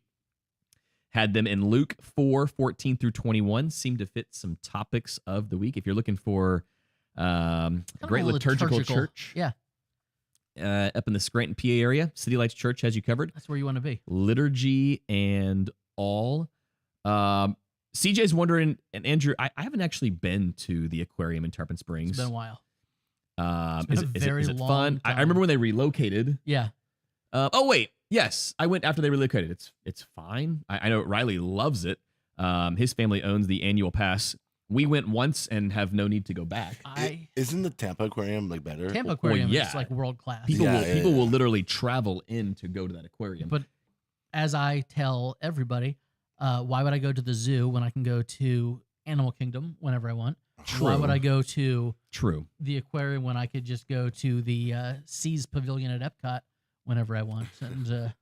[SPEAKER 1] had them in Luke 4:14 through 21. Seemed to fit some topics of the week. If you're looking for great liturgical church,
[SPEAKER 2] yeah,
[SPEAKER 1] up in the Scranton, PA area, City Lights Church has you covered.
[SPEAKER 2] That's where you want to be.
[SPEAKER 1] Liturgy and all. CJ's wondering, and Andrew, I haven't actually been to the aquarium in Tarpon Springs.
[SPEAKER 2] It's been a while.
[SPEAKER 1] Is it fun? I remember when they relocated.
[SPEAKER 2] Yeah.
[SPEAKER 1] Oh wait, yes, I went after they relocated. It's fine. I know Riley loves it. His family owns the annual pass. We went once and have no need to go back.
[SPEAKER 3] Isn't the Tampa Aquarium like better?
[SPEAKER 2] Tampa Aquarium
[SPEAKER 1] yeah.
[SPEAKER 2] is like world class.
[SPEAKER 1] People will literally travel in to go to that aquarium.
[SPEAKER 2] But as I tell everybody, why would I go to the zoo when I can go to Animal Kingdom whenever I want?
[SPEAKER 1] True.
[SPEAKER 2] Why would I go to
[SPEAKER 1] the
[SPEAKER 2] aquarium when I could just go to the Seas Pavilion at Epcot whenever I want? And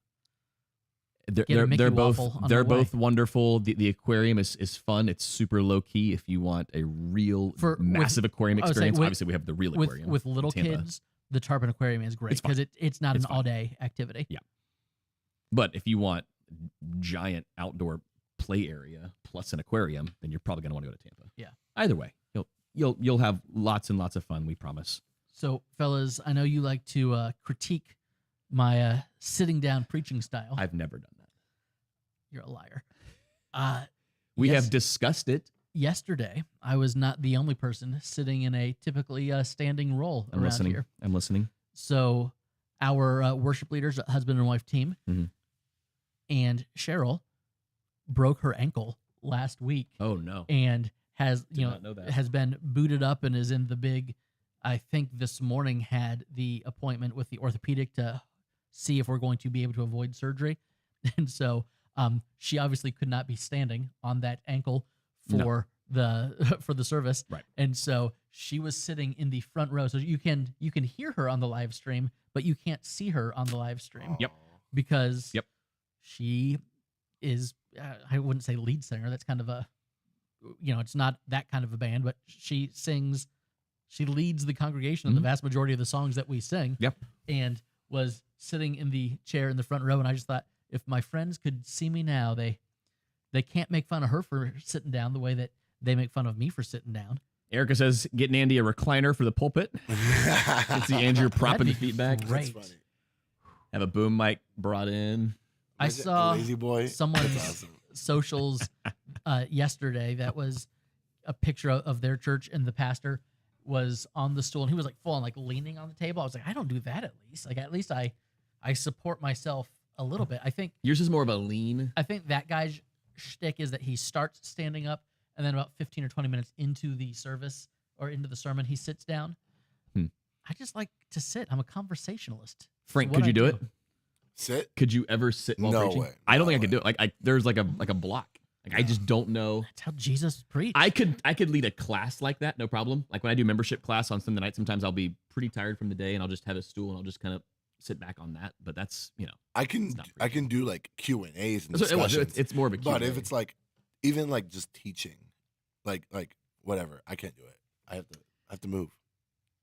[SPEAKER 1] they're both
[SPEAKER 2] way.
[SPEAKER 1] wonderful. The aquarium is fun. It's super low key. If you want a real massive aquarium experience, obviously we have the real aquarium
[SPEAKER 2] with little kids. The Tarpon Aquarium is great because it's not an all day activity.
[SPEAKER 1] Yeah, but if you want giant outdoor play area plus an aquarium, then you're probably going to want to go to Tampa.
[SPEAKER 2] Yeah.
[SPEAKER 1] Either way, you'll have lots and lots of fun. We promise.
[SPEAKER 2] So, fellas, I know you like to critique my sitting down preaching style.
[SPEAKER 1] I've never done that.
[SPEAKER 2] You're a liar.
[SPEAKER 1] We have discussed it.
[SPEAKER 2] Yesterday, I was not the only person sitting in a typically standing role around here.
[SPEAKER 1] I'm listening.
[SPEAKER 2] So, our worship leaders, husband and wife team, and Cheryl broke her ankle last week.
[SPEAKER 1] Oh no!
[SPEAKER 2] And has
[SPEAKER 1] has
[SPEAKER 2] been booted up and is in the big. I think this morning had the appointment with the orthopedic to see if we're going to be able to avoid surgery, and so she obviously could not be standing on that ankle for the service,
[SPEAKER 1] right? And
[SPEAKER 2] so she was sitting in the front row, so you can hear her on the live stream, but you can't see her on the live stream.
[SPEAKER 1] Yep,
[SPEAKER 2] because she is. I wouldn't say lead singer. That's kind of a, it's not that kind of a band, but she sings, she leads the congregation in the vast majority of the songs that we sing.
[SPEAKER 1] Yep.
[SPEAKER 2] And was sitting in the chair in the front row. And I just thought, if my friends could see me now, they can't make fun of her for sitting down the way that they make fun of me for sitting down.
[SPEAKER 1] Erica says, getting Andy a recliner for the pulpit. Can see Andrew propping the feet back.
[SPEAKER 2] Great.
[SPEAKER 3] That's funny.
[SPEAKER 1] Have a boom mic brought in.
[SPEAKER 2] I saw
[SPEAKER 3] Lazy Boy.
[SPEAKER 2] someone's socials yesterday that was a picture of their church, and the pastor was on the stool, and he was like full on like leaning on the table. I was like, I don't do that at least. I support myself a little bit. I think
[SPEAKER 1] yours is more of a lean.
[SPEAKER 2] I think that guy's shtick is that he starts standing up, and then about 15 or 20 minutes into the service or into the sermon, he sits down. I just like to sit. I'm a conversationalist.
[SPEAKER 1] Frank, could you do it?
[SPEAKER 3] Sit?
[SPEAKER 1] Could you ever sit while
[SPEAKER 3] No
[SPEAKER 1] preaching?
[SPEAKER 3] way.
[SPEAKER 1] I don't
[SPEAKER 3] No
[SPEAKER 1] think I could
[SPEAKER 3] way.
[SPEAKER 1] do it. Like there's like a block. Like I just don't know.
[SPEAKER 2] That's how Jesus preached.
[SPEAKER 1] I could lead a class like that, no problem. Like when I do membership class on Sunday night, sometimes I'll be pretty tired from the day and I'll just have a stool and I'll just kind of sit back on that. But that's
[SPEAKER 3] I can do like Q&As and
[SPEAKER 1] that's what it was.
[SPEAKER 3] discussions.
[SPEAKER 1] It's more of a Q&A.
[SPEAKER 3] But if it's like even like just teaching, like whatever, I can't do it. I have to move.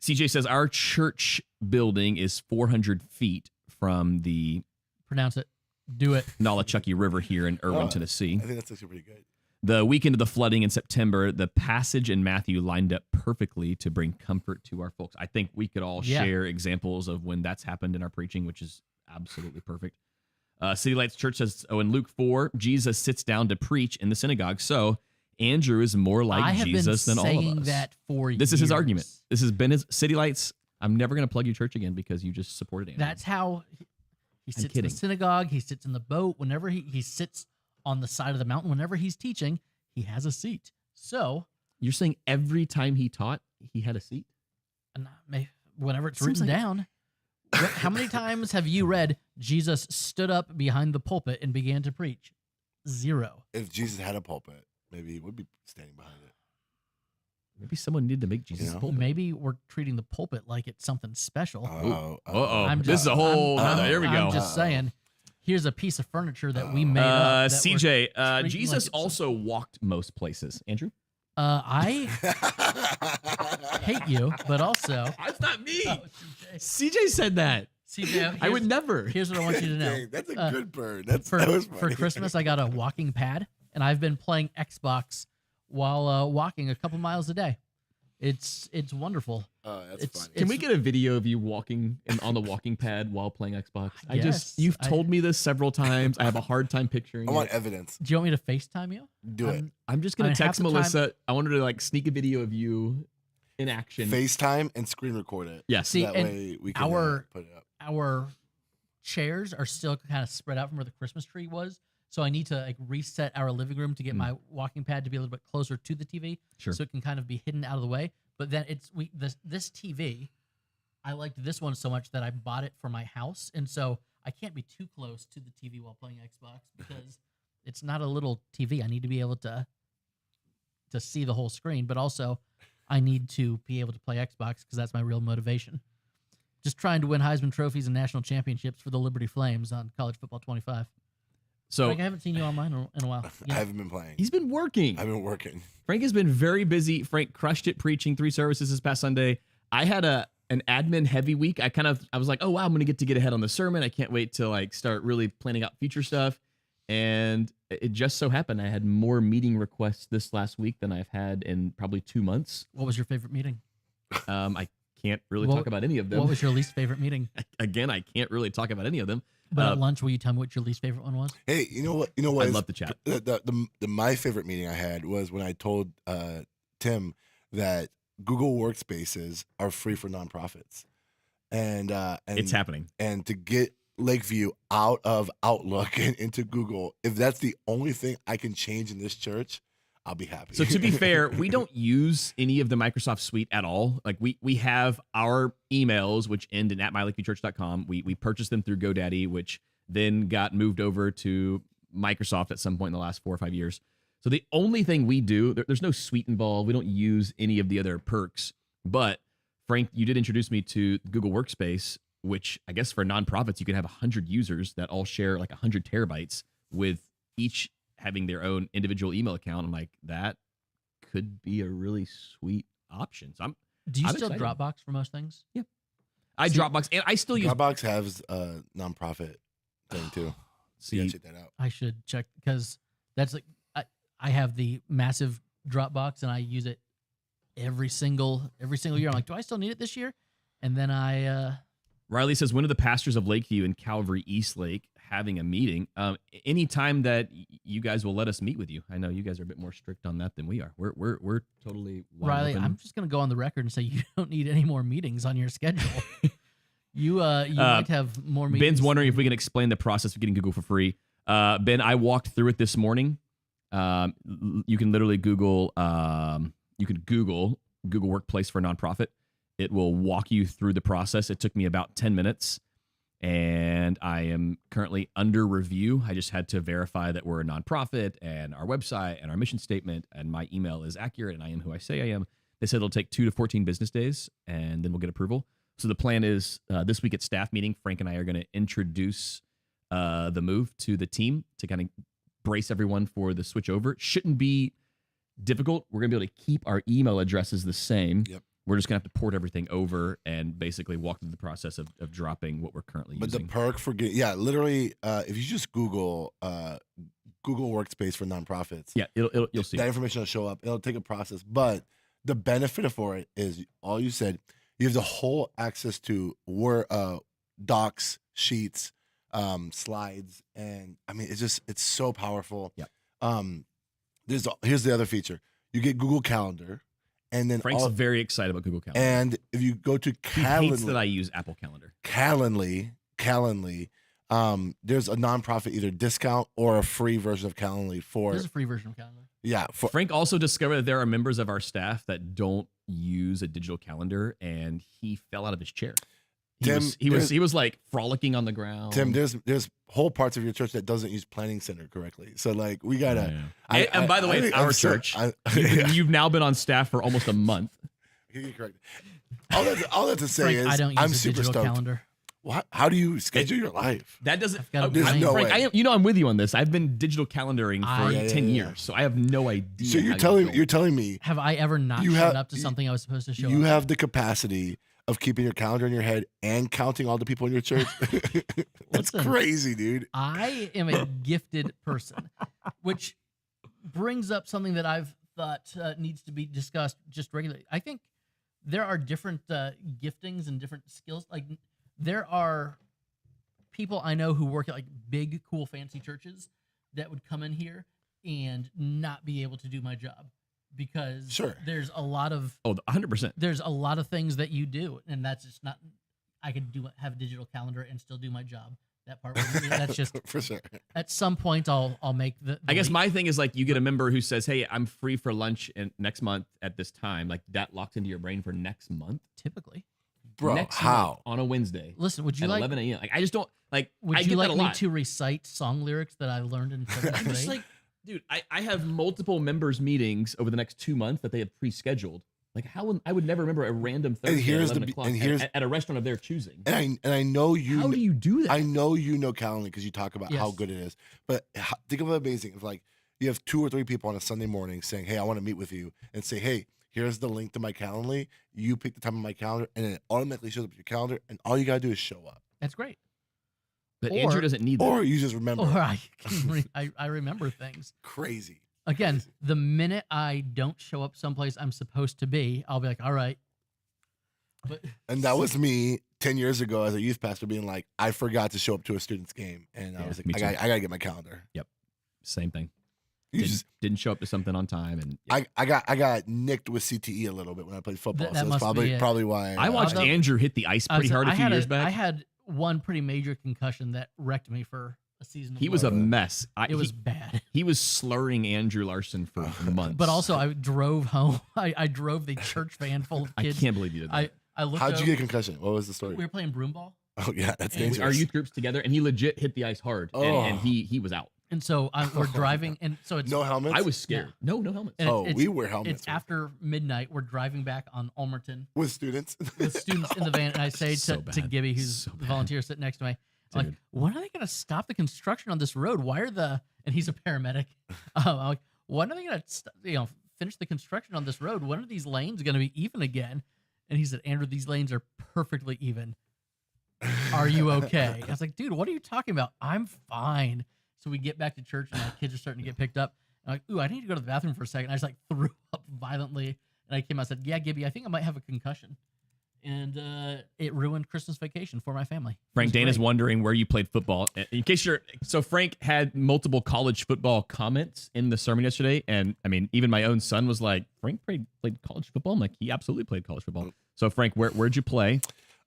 [SPEAKER 1] CJ says our church building is 400 feet from the
[SPEAKER 2] Pronounce it. Do it.
[SPEAKER 1] Nolichucky River here in Irwin,
[SPEAKER 3] Oh,
[SPEAKER 1] Tennessee.
[SPEAKER 3] I think that's actually pretty good.
[SPEAKER 1] The weekend of the flooding in September, the passage in Matthew lined up perfectly to bring comfort to our folks. I think we could all share examples of when that's happened in our preaching, which is absolutely perfect. City Lights Church says, in Luke 4, Jesus sits down to preach in the synagogue. So Andrew is more like Jesus than all of us.
[SPEAKER 2] I have been saying that for years.
[SPEAKER 1] This is his argument. This has been his City Lights. I'm never going to plug your church again because you just supported Andrew.
[SPEAKER 2] That's how he sits in the synagogue. He sits in the boat. Whenever he sits on the side of the mountain, whenever he's teaching, he has a seat. So
[SPEAKER 1] you're saying every time he taught, he had a seat?
[SPEAKER 2] Whenever it's written down. How many times have you read Jesus stood up behind the pulpit and began to preach? 0.
[SPEAKER 3] If Jesus had a pulpit, maybe he would be standing behind it.
[SPEAKER 1] Maybe someone needed to make Jesus
[SPEAKER 3] know?
[SPEAKER 1] pulpit.
[SPEAKER 2] Maybe we're treating the pulpit like it's something special.
[SPEAKER 1] Uh-oh.
[SPEAKER 2] I'm
[SPEAKER 1] This is a whole... there we go.
[SPEAKER 2] I'm just saying, here's a piece of furniture that we made up. That
[SPEAKER 1] CJ,
[SPEAKER 2] treating
[SPEAKER 1] Jesus
[SPEAKER 2] like it's
[SPEAKER 1] also walked most places. Andrew?
[SPEAKER 2] I hate you, but also...
[SPEAKER 1] That's not me.
[SPEAKER 2] Oh,
[SPEAKER 1] CJ said that.
[SPEAKER 2] CJ,
[SPEAKER 1] I would never.
[SPEAKER 2] Here's what I want you to know.
[SPEAKER 3] Dang, that's a good bird. That
[SPEAKER 2] For
[SPEAKER 3] was funny.
[SPEAKER 2] Christmas, I got a walking pad, and I've been playing Xbox while walking a couple miles a day. It's wonderful.
[SPEAKER 3] Oh, that's
[SPEAKER 2] It's-
[SPEAKER 3] funny.
[SPEAKER 1] Can we get a video of you walking on the walking pad while playing Xbox?
[SPEAKER 2] Yes,
[SPEAKER 1] You've told me this several times. I have a hard time picturing
[SPEAKER 3] I want
[SPEAKER 1] it.
[SPEAKER 3] evidence.
[SPEAKER 2] Do you want me to FaceTime you?
[SPEAKER 3] Do it.
[SPEAKER 1] I'm just going
[SPEAKER 2] I mean,
[SPEAKER 1] to text
[SPEAKER 2] half the time-
[SPEAKER 1] Melissa. I want her to like sneak a video of you in action.
[SPEAKER 3] FaceTime and screen record it.
[SPEAKER 1] Yes.
[SPEAKER 2] See,
[SPEAKER 3] that
[SPEAKER 2] and
[SPEAKER 3] way we can put it up.
[SPEAKER 2] Our chairs are still kind of spread out from where the Christmas tree was, so I need to like reset our living room to get my walking pad to be a little bit closer to the TV,
[SPEAKER 1] Sure.
[SPEAKER 2] so it can kind of be hidden out of the way. But then this TV, I liked this one so much that I bought it for my house, and so I can't be too close to the TV while playing Xbox because it's not a little TV. I need to be able to see the whole screen, but also I need to be able to play Xbox because that's my real motivation. Just trying to win Heisman trophies and national championships for the Liberty Flames on College Football 25.
[SPEAKER 1] So
[SPEAKER 2] Frank, I haven't seen you online in a while.
[SPEAKER 3] I
[SPEAKER 2] Yeah.
[SPEAKER 3] haven't been playing.
[SPEAKER 1] he's been working.
[SPEAKER 3] I've been working.
[SPEAKER 1] Frank has been very busy. Frank crushed it preaching 3 services this past Sunday. I had an admin heavy week. I was like, oh wow, I'm gonna get ahead on the sermon. I can't wait to like start really planning out future stuff. And it just so happened I had more meeting requests this last week than I've had in probably 2 months.
[SPEAKER 2] What was your favorite meeting?
[SPEAKER 1] I can't really
[SPEAKER 2] What-
[SPEAKER 1] talk about any of them.
[SPEAKER 2] What was your least favorite meeting?
[SPEAKER 1] Again, I can't really talk about any of them.
[SPEAKER 2] But at lunch, will you tell me what your least favorite one was?
[SPEAKER 3] Hey, you know what? You know what?
[SPEAKER 1] I'd
[SPEAKER 3] is-
[SPEAKER 1] love to chat.
[SPEAKER 3] My favorite meeting I had was when I told Tim that Google Workspaces are free for nonprofits, and
[SPEAKER 1] It's happening.
[SPEAKER 3] and to get Lakeview out of Outlook and into Google, if that's the only thing I can change in this church, I'll be happy.
[SPEAKER 1] So to be fair, we don't use any of the Microsoft suite at all. Like we have our emails, which end in @mylakeviewchurch.com. We purchased them through GoDaddy, which then got moved over to Microsoft at some point in the last 4 or 5 years. So the only thing we do, there's no suite involved. We don't use any of the other perks. But Frank, you did introduce me to Google Workspace, which I guess for nonprofits, you can have 100 users that all share like 100 terabytes with each having their own individual email account. I'm like, that could be a really sweet option. So
[SPEAKER 2] Do you
[SPEAKER 1] I'm
[SPEAKER 2] still
[SPEAKER 1] excited.
[SPEAKER 2] Dropbox for most things?
[SPEAKER 1] I
[SPEAKER 2] See-
[SPEAKER 1] Dropbox, and I still use.
[SPEAKER 3] Dropbox has a nonprofit thing too. So you
[SPEAKER 1] See,
[SPEAKER 3] gotta check that out.
[SPEAKER 2] I should check because that's like I have the massive Dropbox and I use it every single year. I'm like, do I still need it this year? And then
[SPEAKER 1] Riley says, when are the pastors of Lakeview and Calvary Eastlake having a meeting? Anytime that you guys will let us meet with you. I know you guys are a bit more strict on that than we are. We're totally wide
[SPEAKER 2] Riley,
[SPEAKER 1] open.
[SPEAKER 2] I'm just gonna go on the record and say you don't need any more meetings on your schedule. you might have more meetings.
[SPEAKER 1] Ben's wondering if we can explain the process of getting Google for free. Ben, I walked through it this morning. You can literally Google. You can Google Workplace for Nonprofit. It will walk you through the process. It took me about 10 minutes, and I am currently under review. I just had to verify that we're a nonprofit and our website and our mission statement and my email is accurate and I am who I say I am. They said it'll take 2 to 14 business days, and then we'll get approval. So the plan is this week at staff meeting, Frank and I are going to introduce the move to the team to kind of brace everyone for the switch over. It shouldn't be difficult. We're going to be able to keep our email addresses the same.
[SPEAKER 3] Yep.
[SPEAKER 1] We're just going to have to port everything over and basically walk through the process of dropping what we're currently
[SPEAKER 3] But
[SPEAKER 1] using.
[SPEAKER 3] the perk for literally, if you just Google Google Workspace for nonprofits,
[SPEAKER 1] Yeah, you'll see.
[SPEAKER 3] that information will show up. It'll take a process, but the benefit for it is all you said. You have the whole access to Word, docs, sheets, slides, and I mean it's so powerful.
[SPEAKER 1] Yeah.
[SPEAKER 3] Here's the other feature. You get Google Calendar, and then
[SPEAKER 1] Frank's very excited about Google Calendar.
[SPEAKER 3] and if you go to
[SPEAKER 1] he hates that I
[SPEAKER 3] Calendly,
[SPEAKER 1] use Apple Calendar.
[SPEAKER 3] Calendly, there's a nonprofit either discount or a free version of Calendly for
[SPEAKER 2] There's a free version of Calendar.
[SPEAKER 3] for
[SPEAKER 1] Frank also discovered that there are members of our staff that don't use a digital calendar, and he fell out of his chair. He was like frolicking on the ground.
[SPEAKER 3] Tim, there's whole parts of your church that doesn't use planning center correctly. So like we gotta.
[SPEAKER 1] And by the way, it's our church. You've now been on staff for almost a month.
[SPEAKER 3] You're correct. All that to say
[SPEAKER 2] Frank,
[SPEAKER 3] is
[SPEAKER 2] I don't use
[SPEAKER 3] I'm
[SPEAKER 2] a
[SPEAKER 3] super
[SPEAKER 2] digital
[SPEAKER 3] stoked.
[SPEAKER 2] calendar.
[SPEAKER 3] How do you schedule your life?
[SPEAKER 1] That doesn't.
[SPEAKER 2] I've got a
[SPEAKER 3] There's
[SPEAKER 2] brain.
[SPEAKER 3] no
[SPEAKER 1] Frank,
[SPEAKER 3] way.
[SPEAKER 1] I'm with you on this. I've been digital calendaring for
[SPEAKER 2] Yeah,
[SPEAKER 1] 10
[SPEAKER 3] yeah.
[SPEAKER 1] years, so I have no idea.
[SPEAKER 3] So you're telling me
[SPEAKER 2] Have I ever not
[SPEAKER 3] You
[SPEAKER 2] shown
[SPEAKER 3] have-
[SPEAKER 2] up to something I was supposed to show
[SPEAKER 3] you
[SPEAKER 2] up?
[SPEAKER 3] have the capacity of keeping your calendar in your head and counting all the people in your church. That's
[SPEAKER 2] Listen.
[SPEAKER 3] crazy, dude.
[SPEAKER 2] I am a gifted person, which brings up something that I've thought needs to be discussed just regularly. I think there are different giftings and different skills. Like there are people I know who work at like big, cool, fancy churches that would come in here and not be able to do my job because
[SPEAKER 3] Sure.
[SPEAKER 2] there's a lot of
[SPEAKER 1] 100%.
[SPEAKER 2] there's a lot of things that you do, and that's just not. I could have a digital calendar and still do my job. That part, that's just
[SPEAKER 3] For sure.
[SPEAKER 2] at some point I'll make the
[SPEAKER 1] I guess
[SPEAKER 2] leap.
[SPEAKER 1] my thing is like you get a member who says, "Hey, I'm free for lunch next month at this time." Like that locks into your brain for next month.
[SPEAKER 2] typically.
[SPEAKER 3] Bro,
[SPEAKER 1] next
[SPEAKER 3] how?
[SPEAKER 1] month on a Wednesday
[SPEAKER 2] Listen, would you
[SPEAKER 1] at
[SPEAKER 2] like
[SPEAKER 1] 11 a.m. Like I just don't like.
[SPEAKER 2] would
[SPEAKER 1] I
[SPEAKER 2] you
[SPEAKER 1] get
[SPEAKER 2] like
[SPEAKER 1] that a
[SPEAKER 2] me
[SPEAKER 1] lot.
[SPEAKER 2] to recite song lyrics that I learned in seventh
[SPEAKER 1] I'm
[SPEAKER 2] grade?
[SPEAKER 1] just like, dude, I have multiple members meetings over the next 2 months that they have pre-scheduled. Like I would never remember a random Thursday
[SPEAKER 3] here's
[SPEAKER 1] at
[SPEAKER 3] the
[SPEAKER 1] 11 o'clock
[SPEAKER 3] and here's-
[SPEAKER 1] at a restaurant of their choosing.
[SPEAKER 3] And I know you.
[SPEAKER 1] How do you do that?
[SPEAKER 3] I know you know Calendly because you talk about how
[SPEAKER 2] Yes.
[SPEAKER 3] good it is. But think of it amazing. If like you have 2 or 3 people on a Sunday morning saying, "Hey, I want to meet with you," and say, "Hey, here's the link to my Calendly." You pick the time on my calendar, and it automatically shows up your calendar, and all you gotta do is show up.
[SPEAKER 2] That's great.
[SPEAKER 1] But
[SPEAKER 2] or-
[SPEAKER 1] Andrew doesn't need that.
[SPEAKER 3] Or you just remember.
[SPEAKER 2] Or I remember things.
[SPEAKER 3] Crazy.
[SPEAKER 2] Again,
[SPEAKER 3] Crazy.
[SPEAKER 2] the minute I don't show up someplace I'm supposed to be, I'll be like, all right. But
[SPEAKER 3] And that was me 10 years ago as a youth pastor being like, I forgot to show up to a student's game, and I
[SPEAKER 1] Yeah,
[SPEAKER 3] was
[SPEAKER 1] me
[SPEAKER 3] like,
[SPEAKER 1] too.
[SPEAKER 3] I gotta get my calendar.
[SPEAKER 1] Same thing.
[SPEAKER 3] You just
[SPEAKER 1] Didn't show up to something on time, and
[SPEAKER 3] I got nicked with CTE a little bit when I played football.
[SPEAKER 2] That
[SPEAKER 3] so that's
[SPEAKER 2] must be it.
[SPEAKER 3] probably why.
[SPEAKER 1] I watched
[SPEAKER 2] Although-
[SPEAKER 1] Andrew hit the ice pretty hard a few years back.
[SPEAKER 2] I had one pretty major concussion that wrecked me for a season. Of
[SPEAKER 1] He was a
[SPEAKER 2] football.
[SPEAKER 1] mess.
[SPEAKER 2] It was bad.
[SPEAKER 1] he was slurring Andrew Larson for months.
[SPEAKER 2] But also, I drove home. I drove the church van full of
[SPEAKER 1] I
[SPEAKER 2] kids.
[SPEAKER 1] can't believe you did that.
[SPEAKER 2] I looked.
[SPEAKER 3] How'd you
[SPEAKER 2] over-
[SPEAKER 3] get a concussion? What was the story?
[SPEAKER 2] We were playing broomball,
[SPEAKER 3] Oh yeah, that's
[SPEAKER 2] And
[SPEAKER 3] dangerous.
[SPEAKER 1] Our youth groups together, and he legit hit the ice hard, and
[SPEAKER 3] Oh.
[SPEAKER 1] he was out.
[SPEAKER 2] and so we're driving, and so it's
[SPEAKER 3] No helmets.
[SPEAKER 1] I was scared. No helmets.
[SPEAKER 2] and
[SPEAKER 3] Oh,
[SPEAKER 2] it's-
[SPEAKER 3] we wear helmets
[SPEAKER 2] It's after midnight. We're driving back on Ulmerton
[SPEAKER 3] with students.
[SPEAKER 2] with students in the van, and I say
[SPEAKER 1] So
[SPEAKER 2] to
[SPEAKER 1] bad.
[SPEAKER 2] Gibby, who's
[SPEAKER 1] So
[SPEAKER 2] the
[SPEAKER 1] bad.
[SPEAKER 2] volunteer sitting next to me, I'm like,
[SPEAKER 1] Dude.
[SPEAKER 2] when are they going to stop the construction on this road? Why are and he's a paramedic. I'm like, when are they going to finish the construction on this road? When are these lanes going to be even again? And he said, Andrew, these lanes are perfectly even. Are you okay? I was like, dude, what are you talking about? I'm fine. So we get back to church, and my kids are starting to get picked up. I'm like, ooh, I need to go to the bathroom for a second. I just like threw up violently, and I came out and said, yeah, Gibby, I think I might have a concussion. And it ruined Christmas vacation for my family. It
[SPEAKER 1] Frank
[SPEAKER 2] was
[SPEAKER 1] Dana's
[SPEAKER 2] great.
[SPEAKER 1] wondering where you played football. In case so Frank had multiple college football comments in the sermon yesterday, and I mean, even my own son was like, "Frank played college football." I'm like, he absolutely played college football. So Frank, where'd you play?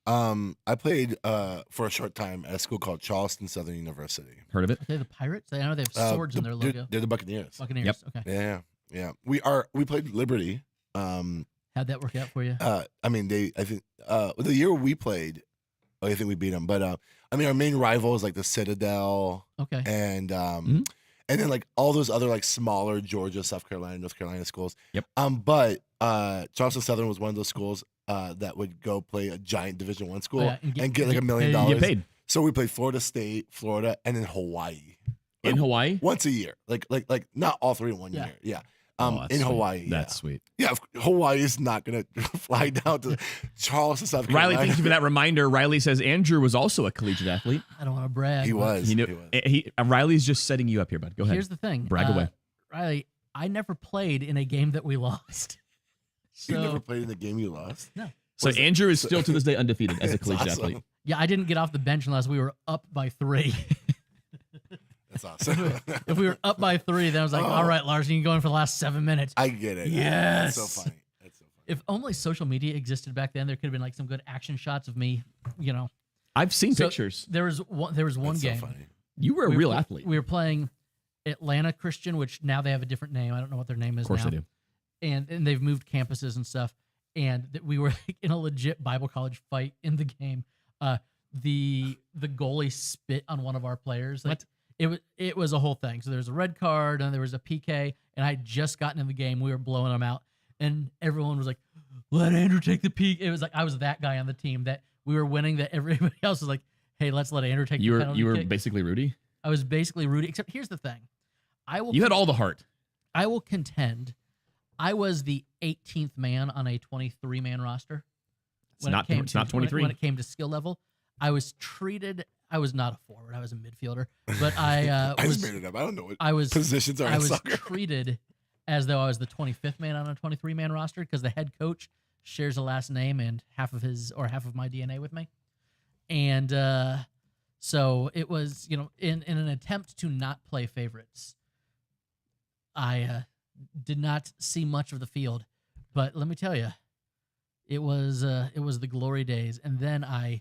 [SPEAKER 3] I played for a short time at a school called Charleston Southern University.
[SPEAKER 1] Heard of it?
[SPEAKER 2] Are they the Pirates? I know they have swords in their logo.
[SPEAKER 3] They're the Buccaneers.
[SPEAKER 2] Buccaneers.
[SPEAKER 1] Yep.
[SPEAKER 2] Okay.
[SPEAKER 3] Yeah. We played Liberty.
[SPEAKER 2] How'd that work out for you?
[SPEAKER 3] I mean, I think the year we played, I think we beat them. But I mean, our main rival is like the Citadel,
[SPEAKER 2] Okay.
[SPEAKER 3] and
[SPEAKER 1] Mhm.
[SPEAKER 3] and then like all those other like smaller Georgia, South Carolina, North Carolina schools.
[SPEAKER 1] Yep.
[SPEAKER 3] But Charleston Southern was one of those schools that would go play a giant Division I school
[SPEAKER 2] yeah,
[SPEAKER 3] and get like $1 million.
[SPEAKER 2] paid.
[SPEAKER 1] You get paid
[SPEAKER 3] So we played Florida State, Florida, and then Hawaii
[SPEAKER 1] in Hawaii.
[SPEAKER 3] once a year. Like not all three in one
[SPEAKER 2] Yeah.
[SPEAKER 3] year. Yeah.
[SPEAKER 1] Oh, that's
[SPEAKER 3] In
[SPEAKER 1] sweet.
[SPEAKER 3] Hawaii.
[SPEAKER 1] That's sweet.
[SPEAKER 3] Yeah, Hawaii is not going to fly down to Charleston, South Carolina.
[SPEAKER 1] Riley, thank you for that reminder. Riley says Andrew was also a collegiate athlete.
[SPEAKER 2] I don't want to brag.
[SPEAKER 3] He
[SPEAKER 2] but
[SPEAKER 3] was.
[SPEAKER 1] He knew. Riley's just setting you up here, bud. Go ahead.
[SPEAKER 2] Here's the thing.
[SPEAKER 1] Brag away.
[SPEAKER 2] Riley, I never played in a game that we lost.
[SPEAKER 3] You never
[SPEAKER 2] So
[SPEAKER 3] played in the game you lost.
[SPEAKER 1] So
[SPEAKER 3] Was it-
[SPEAKER 1] Andrew is still to this day undefeated as a
[SPEAKER 3] That's
[SPEAKER 1] collegiate
[SPEAKER 3] awesome.
[SPEAKER 1] athlete.
[SPEAKER 2] yeah, I didn't get off the bench unless we were up by 3.
[SPEAKER 3] That's awesome.
[SPEAKER 2] If we were up by 3, then I was like,
[SPEAKER 3] Oh.
[SPEAKER 2] all right, Larson, you can go in for the last 7 minutes.
[SPEAKER 3] I get it.
[SPEAKER 2] Yes.
[SPEAKER 3] That's so funny. That's so funny.
[SPEAKER 2] If only social media existed back then, there could have been like some good action shots of me.
[SPEAKER 1] I've seen
[SPEAKER 2] So,
[SPEAKER 1] pictures.
[SPEAKER 2] There was one
[SPEAKER 3] That's
[SPEAKER 2] game.
[SPEAKER 3] So funny.
[SPEAKER 1] You were a
[SPEAKER 2] we
[SPEAKER 1] real
[SPEAKER 2] were,
[SPEAKER 1] athlete.
[SPEAKER 2] We were playing Atlanta Christian, which now they have a different name. I don't know what their name is
[SPEAKER 1] Of course
[SPEAKER 2] now.
[SPEAKER 1] they do.
[SPEAKER 2] And they've moved campuses and stuff. And we were like, in a legit Bible college fight in the game. The goalie spit on one of our players. Like, it was a whole thing. So there was a red card and there was a PK, and I had just gotten in the game. We were blowing them out, and everyone was like, "Let Andrew take the PK." It was like I was that guy on the team that we were winning. That everybody else was like, "Hey, let's let Andrew take the penalty
[SPEAKER 1] You were
[SPEAKER 2] kick."
[SPEAKER 1] basically Rudy.
[SPEAKER 2] I was basically Rudy. Except here's the thing,
[SPEAKER 1] You had all the heart.
[SPEAKER 2] I will contend, I was the 18th man on a 23-man roster.
[SPEAKER 1] It's not 23.
[SPEAKER 2] When it came to skill level, I was treated. I was not a forward. I was a midfielder. But I
[SPEAKER 3] I
[SPEAKER 2] was.
[SPEAKER 3] just made it up. I don't know what
[SPEAKER 2] I was
[SPEAKER 3] positions are
[SPEAKER 2] I
[SPEAKER 3] in
[SPEAKER 2] was
[SPEAKER 3] soccer.
[SPEAKER 2] treated as though I was the 25th man on a 23-man roster because the head coach shares a last name and half of my DNA with me, and so it was in an attempt to not play favorites. I did not see much of the field, but let me tell you, it was the glory days. And then I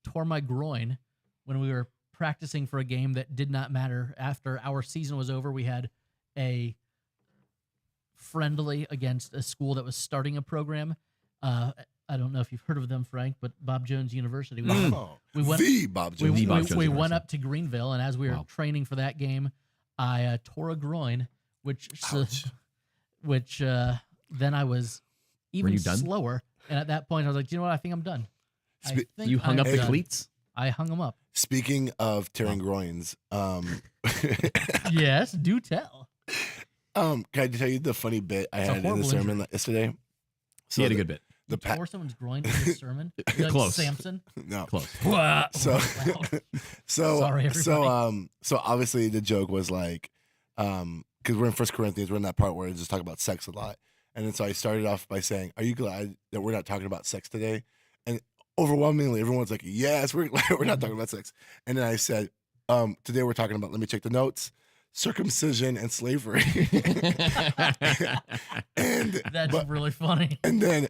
[SPEAKER 2] tore my groin when we were practicing for a game that did not matter. After our season was over, we had a friendly against a school that was starting a program. I don't know if you've heard of them, Frank, but Bob Jones University. We went
[SPEAKER 3] The Bob Jones.
[SPEAKER 1] The Bob Jones
[SPEAKER 2] we
[SPEAKER 1] University.
[SPEAKER 2] went up to Greenville, and as we were
[SPEAKER 1] Wow.
[SPEAKER 2] training for that game, I tore a groin, which
[SPEAKER 3] Ouch.
[SPEAKER 2] then I was even
[SPEAKER 1] you done?
[SPEAKER 2] slower. And at that point, I was like, "Do you know what? I think I'm done."
[SPEAKER 1] You hung up the cleats.
[SPEAKER 2] I hung them up.
[SPEAKER 3] Speaking of tearing groins,
[SPEAKER 2] Yes, do tell.
[SPEAKER 3] can I tell you the funny bit I
[SPEAKER 2] It's a
[SPEAKER 3] had in the
[SPEAKER 2] horrible
[SPEAKER 3] sermon yesterday?
[SPEAKER 1] He had a good bit.
[SPEAKER 3] The
[SPEAKER 2] You tore someone's groin in the sermon. You're like
[SPEAKER 1] Close.
[SPEAKER 2] Samson.
[SPEAKER 3] no.
[SPEAKER 1] Close.
[SPEAKER 3] So, so,
[SPEAKER 2] Sorry, everybody.
[SPEAKER 3] so obviously the joke was like, because we're in 1 Corinthians, we're in that part where it's just talk about sex a lot, and then so I started off by saying, "Are you glad that we're not talking about sex today?" And overwhelmingly, everyone's like, "Yes, we're glad we're not talking about sex." And then I said, "Today we're talking about. Let me check the notes. Circumcision and slavery." and
[SPEAKER 2] That's really funny.
[SPEAKER 3] and then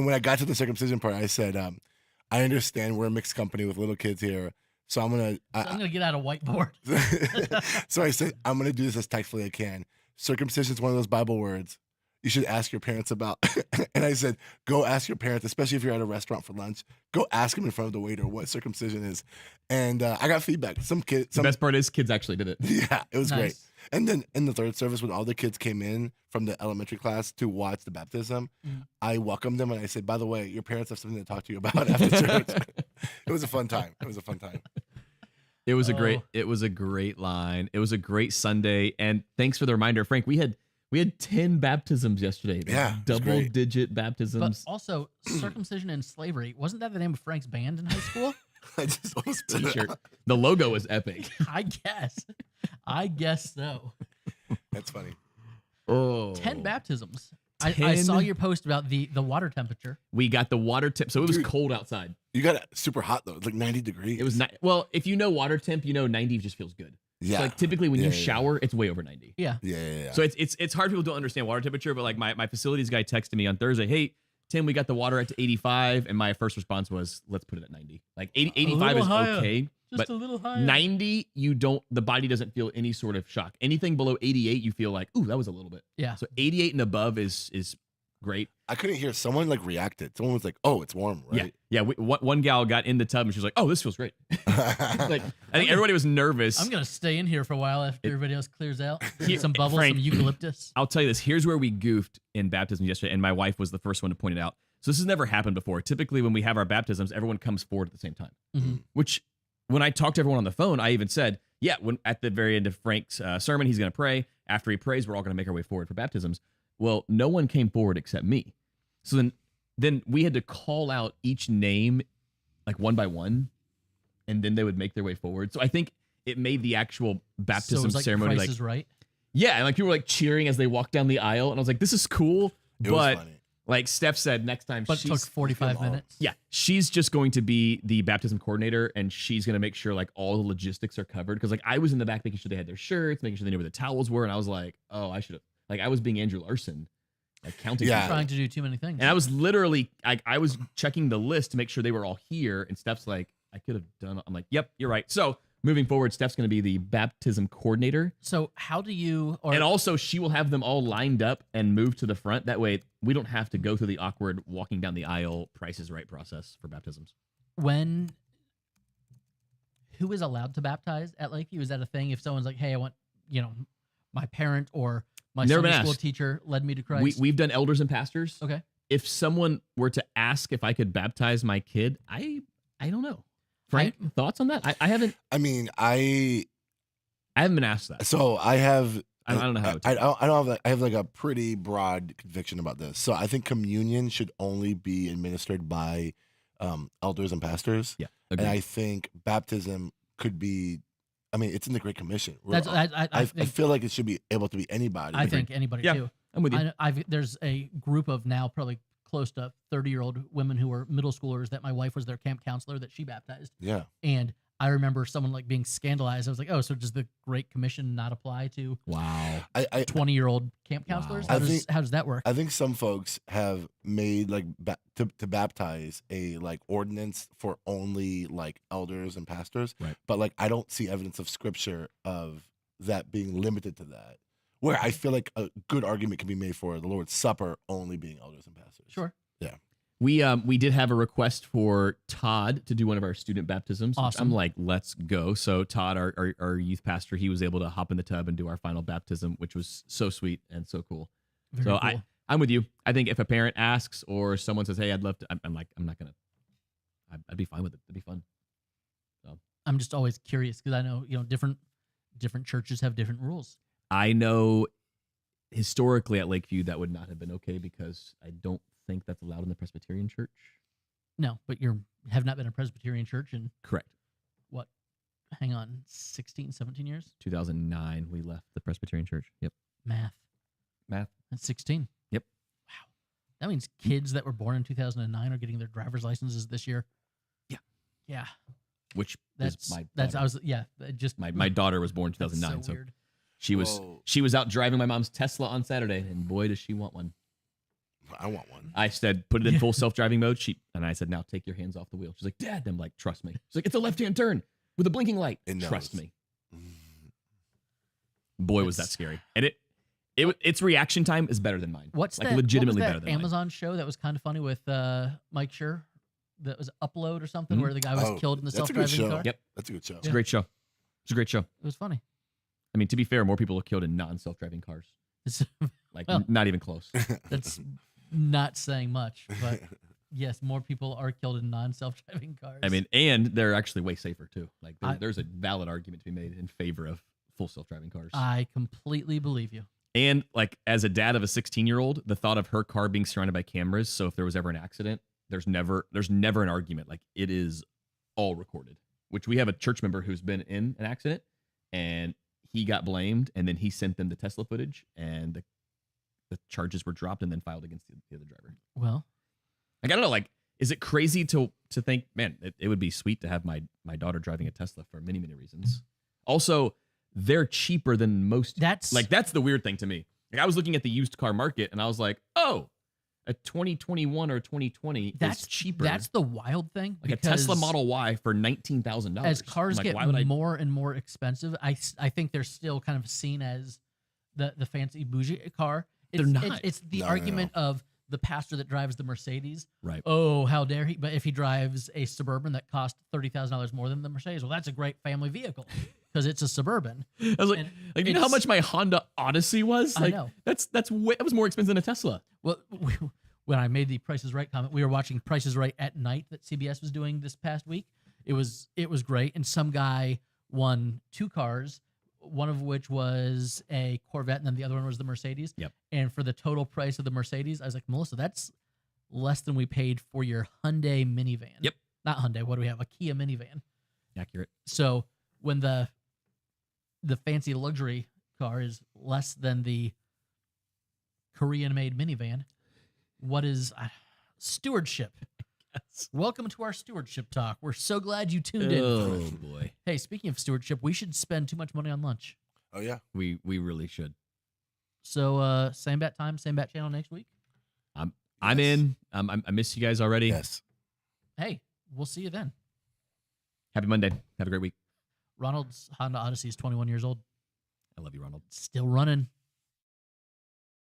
[SPEAKER 3] when I got to the circumcision part, I said, "I understand we're a mixed company with little kids here, so I'm gonna
[SPEAKER 2] get out a whiteboard.
[SPEAKER 3] so I said, I'm gonna do this as tactfully as I can. Circumcision is one of those Bible words you should ask your parents about." And I said, "Go ask your parents, especially if you're at a restaurant for lunch. Go ask them in front of the waiter what circumcision is." And I got feedback.
[SPEAKER 1] The best part is kids actually did it.
[SPEAKER 3] yeah, it was
[SPEAKER 2] Nice.
[SPEAKER 3] great. And then in the third service, when all the kids came in from the elementary class to watch the baptism, I welcomed them and I said, "By the way, your parents have something to talk to you about after church." It was a fun time. It was a fun time.
[SPEAKER 1] It was a great line. It was a great Sunday. And thanks for the reminder, Frank. We had 10 baptisms yesterday.
[SPEAKER 3] Yeah, it was great.
[SPEAKER 1] Double-digit
[SPEAKER 2] But
[SPEAKER 1] baptisms.
[SPEAKER 2] also, circumcision and slavery. Wasn't that the name of Frank's band in high school?
[SPEAKER 3] I just almost spit it
[SPEAKER 1] T-shirt.
[SPEAKER 3] out.
[SPEAKER 1] The logo was epic.
[SPEAKER 2] I guess. I guess so.
[SPEAKER 3] That's funny.
[SPEAKER 1] Oh,
[SPEAKER 2] 10 baptisms. I
[SPEAKER 1] 10?
[SPEAKER 2] saw your post about the water temperature.
[SPEAKER 1] We got the water temp, so it was
[SPEAKER 3] Dude.
[SPEAKER 1] cold outside.
[SPEAKER 3] You got it super hot though. It's like 90 degrees.
[SPEAKER 1] It was well, if you know water temp, 90 just feels good.
[SPEAKER 3] yeah.
[SPEAKER 1] So like typically when
[SPEAKER 3] Yeah,
[SPEAKER 1] you
[SPEAKER 3] yeah,
[SPEAKER 1] shower, it's way over 90.
[SPEAKER 2] Yeah.
[SPEAKER 3] yeah.
[SPEAKER 1] So it's hard. People don't understand water temperature, but like my facilities guy texted me on Thursday, "Hey, Tim, we got the water at 85," and my first response was, "Let's put it at 90." Like 85
[SPEAKER 2] little
[SPEAKER 1] is
[SPEAKER 2] higher.
[SPEAKER 1] okay,
[SPEAKER 2] Just
[SPEAKER 1] but
[SPEAKER 2] a little higher.
[SPEAKER 1] 90, the body doesn't feel any sort of shock. Anything below 88, you feel like, ooh, that was a little bit.
[SPEAKER 2] Yeah.
[SPEAKER 1] So 88 and above is great.
[SPEAKER 3] I couldn't hear. Someone like reacted. Someone was like, "Oh, it's warm, right?"
[SPEAKER 1] Yeah. One gal got in the tub and she was like, "Oh, this feels great." Like I think everybody was nervous.
[SPEAKER 2] I'm going to stay in here for a while after everybody else clears out. Get some bubbles,
[SPEAKER 1] Frank,
[SPEAKER 2] some eucalyptus.
[SPEAKER 1] I'll tell you this. Here's where we goofed in baptism yesterday, and my wife was the first one to point it out. So this has never happened before. Typically, when we have our baptisms, everyone comes forward at the same time.
[SPEAKER 2] Mhm.
[SPEAKER 1] Which, when I talked to everyone on the phone, I even said, "Yeah, when at the very end of Frank's sermon, he's going to pray. After he prays, we're all going to make our way forward for baptisms." Well, no one came forward except me. So then we had to call out each name, like one by one, and then they would make their way forward. So I think it made the actual
[SPEAKER 2] So
[SPEAKER 1] baptism
[SPEAKER 2] it was like
[SPEAKER 1] ceremony
[SPEAKER 2] Price
[SPEAKER 1] like
[SPEAKER 2] is Right.
[SPEAKER 1] yeah, and like people were like cheering as they walked down the aisle, and I was like, "This is cool,"
[SPEAKER 3] It was
[SPEAKER 1] but
[SPEAKER 3] funny.
[SPEAKER 1] like Steph said, next time
[SPEAKER 2] But it took
[SPEAKER 1] she's
[SPEAKER 2] 45
[SPEAKER 3] long.
[SPEAKER 2] minutes.
[SPEAKER 1] yeah, she's just going to be the baptism coordinator, and she's going to make sure like all the logistics are covered. Because like I was in the back making sure they had their shirts, making sure they knew where the towels were, and I was like, "Oh, I should have." Like I was being Andrew Larson, like counting.
[SPEAKER 3] Yeah.
[SPEAKER 1] people.
[SPEAKER 2] Trying to do too many things.
[SPEAKER 1] And I was literally I was checking the list to make sure they were all here, and Steph's like, "I could have done." I'm like, "Yep, you're right." So moving forward, Steph's going to be the baptism coordinator.
[SPEAKER 2] So how do you? Or
[SPEAKER 1] And also, she will have them all lined up and move to the front. That way, we don't have to go through the awkward walking down the aisle, Price is Right process for baptisms.
[SPEAKER 2] Who is allowed to baptize at Lakeview? Is that a thing? If someone's like, "Hey, I want my parent or my
[SPEAKER 1] Never been
[SPEAKER 2] Sunday school
[SPEAKER 1] asked.
[SPEAKER 2] teacher led me to Christ."
[SPEAKER 1] We've done elders and pastors.
[SPEAKER 2] Okay.
[SPEAKER 1] If someone were to ask if I could baptize my kid, I don't know. Frank, thoughts on that? I haven't.
[SPEAKER 3] I mean, I
[SPEAKER 1] haven't been asked that.
[SPEAKER 3] So I have.
[SPEAKER 1] I don't know how.
[SPEAKER 3] I don't have. I have like a pretty broad conviction about this. So I think communion should only be administered by elders and pastors.
[SPEAKER 1] Yeah,
[SPEAKER 3] and
[SPEAKER 1] agreed.
[SPEAKER 3] I think baptism could be. I mean, it's in the Great Commission.
[SPEAKER 2] I
[SPEAKER 3] feel like it should be able to be anybody.
[SPEAKER 2] I think anybody
[SPEAKER 1] Yeah.
[SPEAKER 2] too.
[SPEAKER 1] I'm with you.
[SPEAKER 2] There's a group of now probably close to 30-year-old women who are middle schoolers that my wife was their camp counselor that she baptized.
[SPEAKER 3] Yeah.
[SPEAKER 2] And I remember someone like being scandalized. I was like, oh, so does the Great Commission not apply to
[SPEAKER 1] Wow.
[SPEAKER 2] 20-year-old camp counselors?
[SPEAKER 1] Wow.
[SPEAKER 2] How does that work?
[SPEAKER 3] I think some folks have made like to baptize a like ordinance for only like elders and pastors.
[SPEAKER 1] Right.
[SPEAKER 3] But like I don't see evidence of scripture of that being limited to that. Where I feel like a good argument can be made for the Lord's Supper only being elders and pastors.
[SPEAKER 2] Sure.
[SPEAKER 3] Yeah.
[SPEAKER 1] We did have a request for Todd to do one of our student baptisms. Which
[SPEAKER 2] Awesome.
[SPEAKER 1] I'm like, let's go. So Todd, our youth pastor, he was able to hop in the tub and do our final baptism, which was so sweet and so cool.
[SPEAKER 2] Very
[SPEAKER 1] So
[SPEAKER 2] cool.
[SPEAKER 1] I'm with you. I think if a parent asks or someone says, hey, I'd love to, I'm like, I'm not gonna. I'd be fine with it. It'd be fun.
[SPEAKER 2] I'm just always curious because I know different churches have different rules.
[SPEAKER 1] I know historically at Lakeview that would not have been okay because I don't think that's allowed in the Presbyterian church.
[SPEAKER 2] No, but have not been a Presbyterian church in
[SPEAKER 1] Correct.
[SPEAKER 2] what? Hang on, 16, 17 years?
[SPEAKER 1] 2009, we left the Presbyterian church. Yep.
[SPEAKER 2] Math. That's 16.
[SPEAKER 1] Yep.
[SPEAKER 2] Wow. That means kids that were born in 2009 are getting their driver's licenses this year.
[SPEAKER 1] Yeah.
[SPEAKER 2] Yeah.
[SPEAKER 1] Which
[SPEAKER 2] That's
[SPEAKER 1] is my
[SPEAKER 2] that's
[SPEAKER 1] daughter.
[SPEAKER 2] just
[SPEAKER 1] My daughter was born in
[SPEAKER 2] that's
[SPEAKER 1] 2009, so
[SPEAKER 2] weird.
[SPEAKER 3] Whoa.
[SPEAKER 1] she was out driving my mom's Tesla on Saturday, and boy does she want one.
[SPEAKER 3] I want one.
[SPEAKER 1] I said, put it in full self-driving mode. And I said, now take your hands off the wheel. She's like, Dad. I'm like, trust me. She's like, it's a left-hand turn with a blinking light.
[SPEAKER 3] It knows.
[SPEAKER 1] Trust me. Boy, was that scary. And its reaction time is better than mine.
[SPEAKER 2] What's
[SPEAKER 1] like
[SPEAKER 2] that?
[SPEAKER 1] legitimately
[SPEAKER 2] what was
[SPEAKER 1] better
[SPEAKER 2] that
[SPEAKER 1] than
[SPEAKER 2] Amazon show that was kind of funny with Mike Schur? That was Upload or something where the guy was killed in the
[SPEAKER 3] that's a good
[SPEAKER 2] self-driving
[SPEAKER 3] show.
[SPEAKER 2] car.
[SPEAKER 1] Yep.
[SPEAKER 3] That's a good show.
[SPEAKER 1] It's a great show. It's a great show.
[SPEAKER 2] It was funny.
[SPEAKER 1] I mean, to be fair, more people are killed in non-self-driving cars.
[SPEAKER 2] It's,
[SPEAKER 1] Like,
[SPEAKER 2] Well.
[SPEAKER 1] not even close.
[SPEAKER 2] that's not saying much, but yes, more people are killed in non-self-driving cars.
[SPEAKER 1] I mean, and they're actually way safer, too. Like,
[SPEAKER 2] I-
[SPEAKER 1] there's a valid argument to be made in favor of full self-driving cars.
[SPEAKER 2] I completely believe you.
[SPEAKER 1] And like as a dad of a 16-year-old, the thought of her car being surrounded by cameras, so if there was ever an accident, there's never an argument. Like it is all recorded. Which we have a church member who's been in an accident and he got blamed and then he sent them the Tesla footage and the charges were dropped and then filed against the other driver.
[SPEAKER 2] Well,
[SPEAKER 1] Like I don't know, like is it crazy to think, man, it would be sweet to have my daughter driving a Tesla for many, many reasons. Also, they're cheaper than most.
[SPEAKER 2] that's
[SPEAKER 1] That's the weird thing to me. Like I was looking at the used car market and I was like, oh, a 2021 or 2020
[SPEAKER 2] that's
[SPEAKER 1] is cheaper.
[SPEAKER 2] That's the wild thing.
[SPEAKER 1] like a Tesla Model Y for $19,000.
[SPEAKER 2] As cars
[SPEAKER 1] like,
[SPEAKER 2] get
[SPEAKER 1] why would I?
[SPEAKER 2] more and more expensive, I think they're still kind of seen as the fancy bougie car.
[SPEAKER 1] They're not.
[SPEAKER 2] It's the
[SPEAKER 3] No,
[SPEAKER 2] argument of the pastor that drives the Mercedes.
[SPEAKER 1] Right.
[SPEAKER 2] Oh, how dare he! But if he drives a Suburban that costs $30,000 more than the Mercedes, well, that's a great family vehicle because it's a Suburban.
[SPEAKER 1] I was like,
[SPEAKER 2] And
[SPEAKER 1] do you know how
[SPEAKER 2] it's-
[SPEAKER 1] much my Honda Odyssey was?
[SPEAKER 2] I
[SPEAKER 1] Like,
[SPEAKER 2] know.
[SPEAKER 1] That was more expensive than a Tesla.
[SPEAKER 2] Well, when I made the Price is Right comment, we were watching Price is Right at night that CBS was doing this past week. It was great, and some guy won two cars, one of which was a Corvette, and then the other one was the Mercedes.
[SPEAKER 1] Yep.
[SPEAKER 2] And for the total price of the Mercedes, I was like, Melissa, that's less than we paid for your Hyundai minivan.
[SPEAKER 1] Yep.
[SPEAKER 2] Not Hyundai. What do we have? A Kia minivan.
[SPEAKER 1] Accurate.
[SPEAKER 2] So when the fancy luxury car is less than the Korean-made minivan, what is stewardship?
[SPEAKER 1] Yes.
[SPEAKER 2] Welcome to our stewardship talk. We're so glad you tuned in.
[SPEAKER 1] Oh boy,
[SPEAKER 2] Hey, speaking of stewardship, we should spend too much money on lunch.
[SPEAKER 3] Oh yeah.
[SPEAKER 1] we really should.
[SPEAKER 2] So same bat time, same bat channel next week.
[SPEAKER 1] I'm in. I miss you guys already.
[SPEAKER 3] Yes.
[SPEAKER 2] Hey, we'll see you then.
[SPEAKER 1] Happy Monday. Have a great week.
[SPEAKER 2] Ronald's Honda Odyssey is 21 years old.
[SPEAKER 1] I love you, Ronald.
[SPEAKER 2] Still running.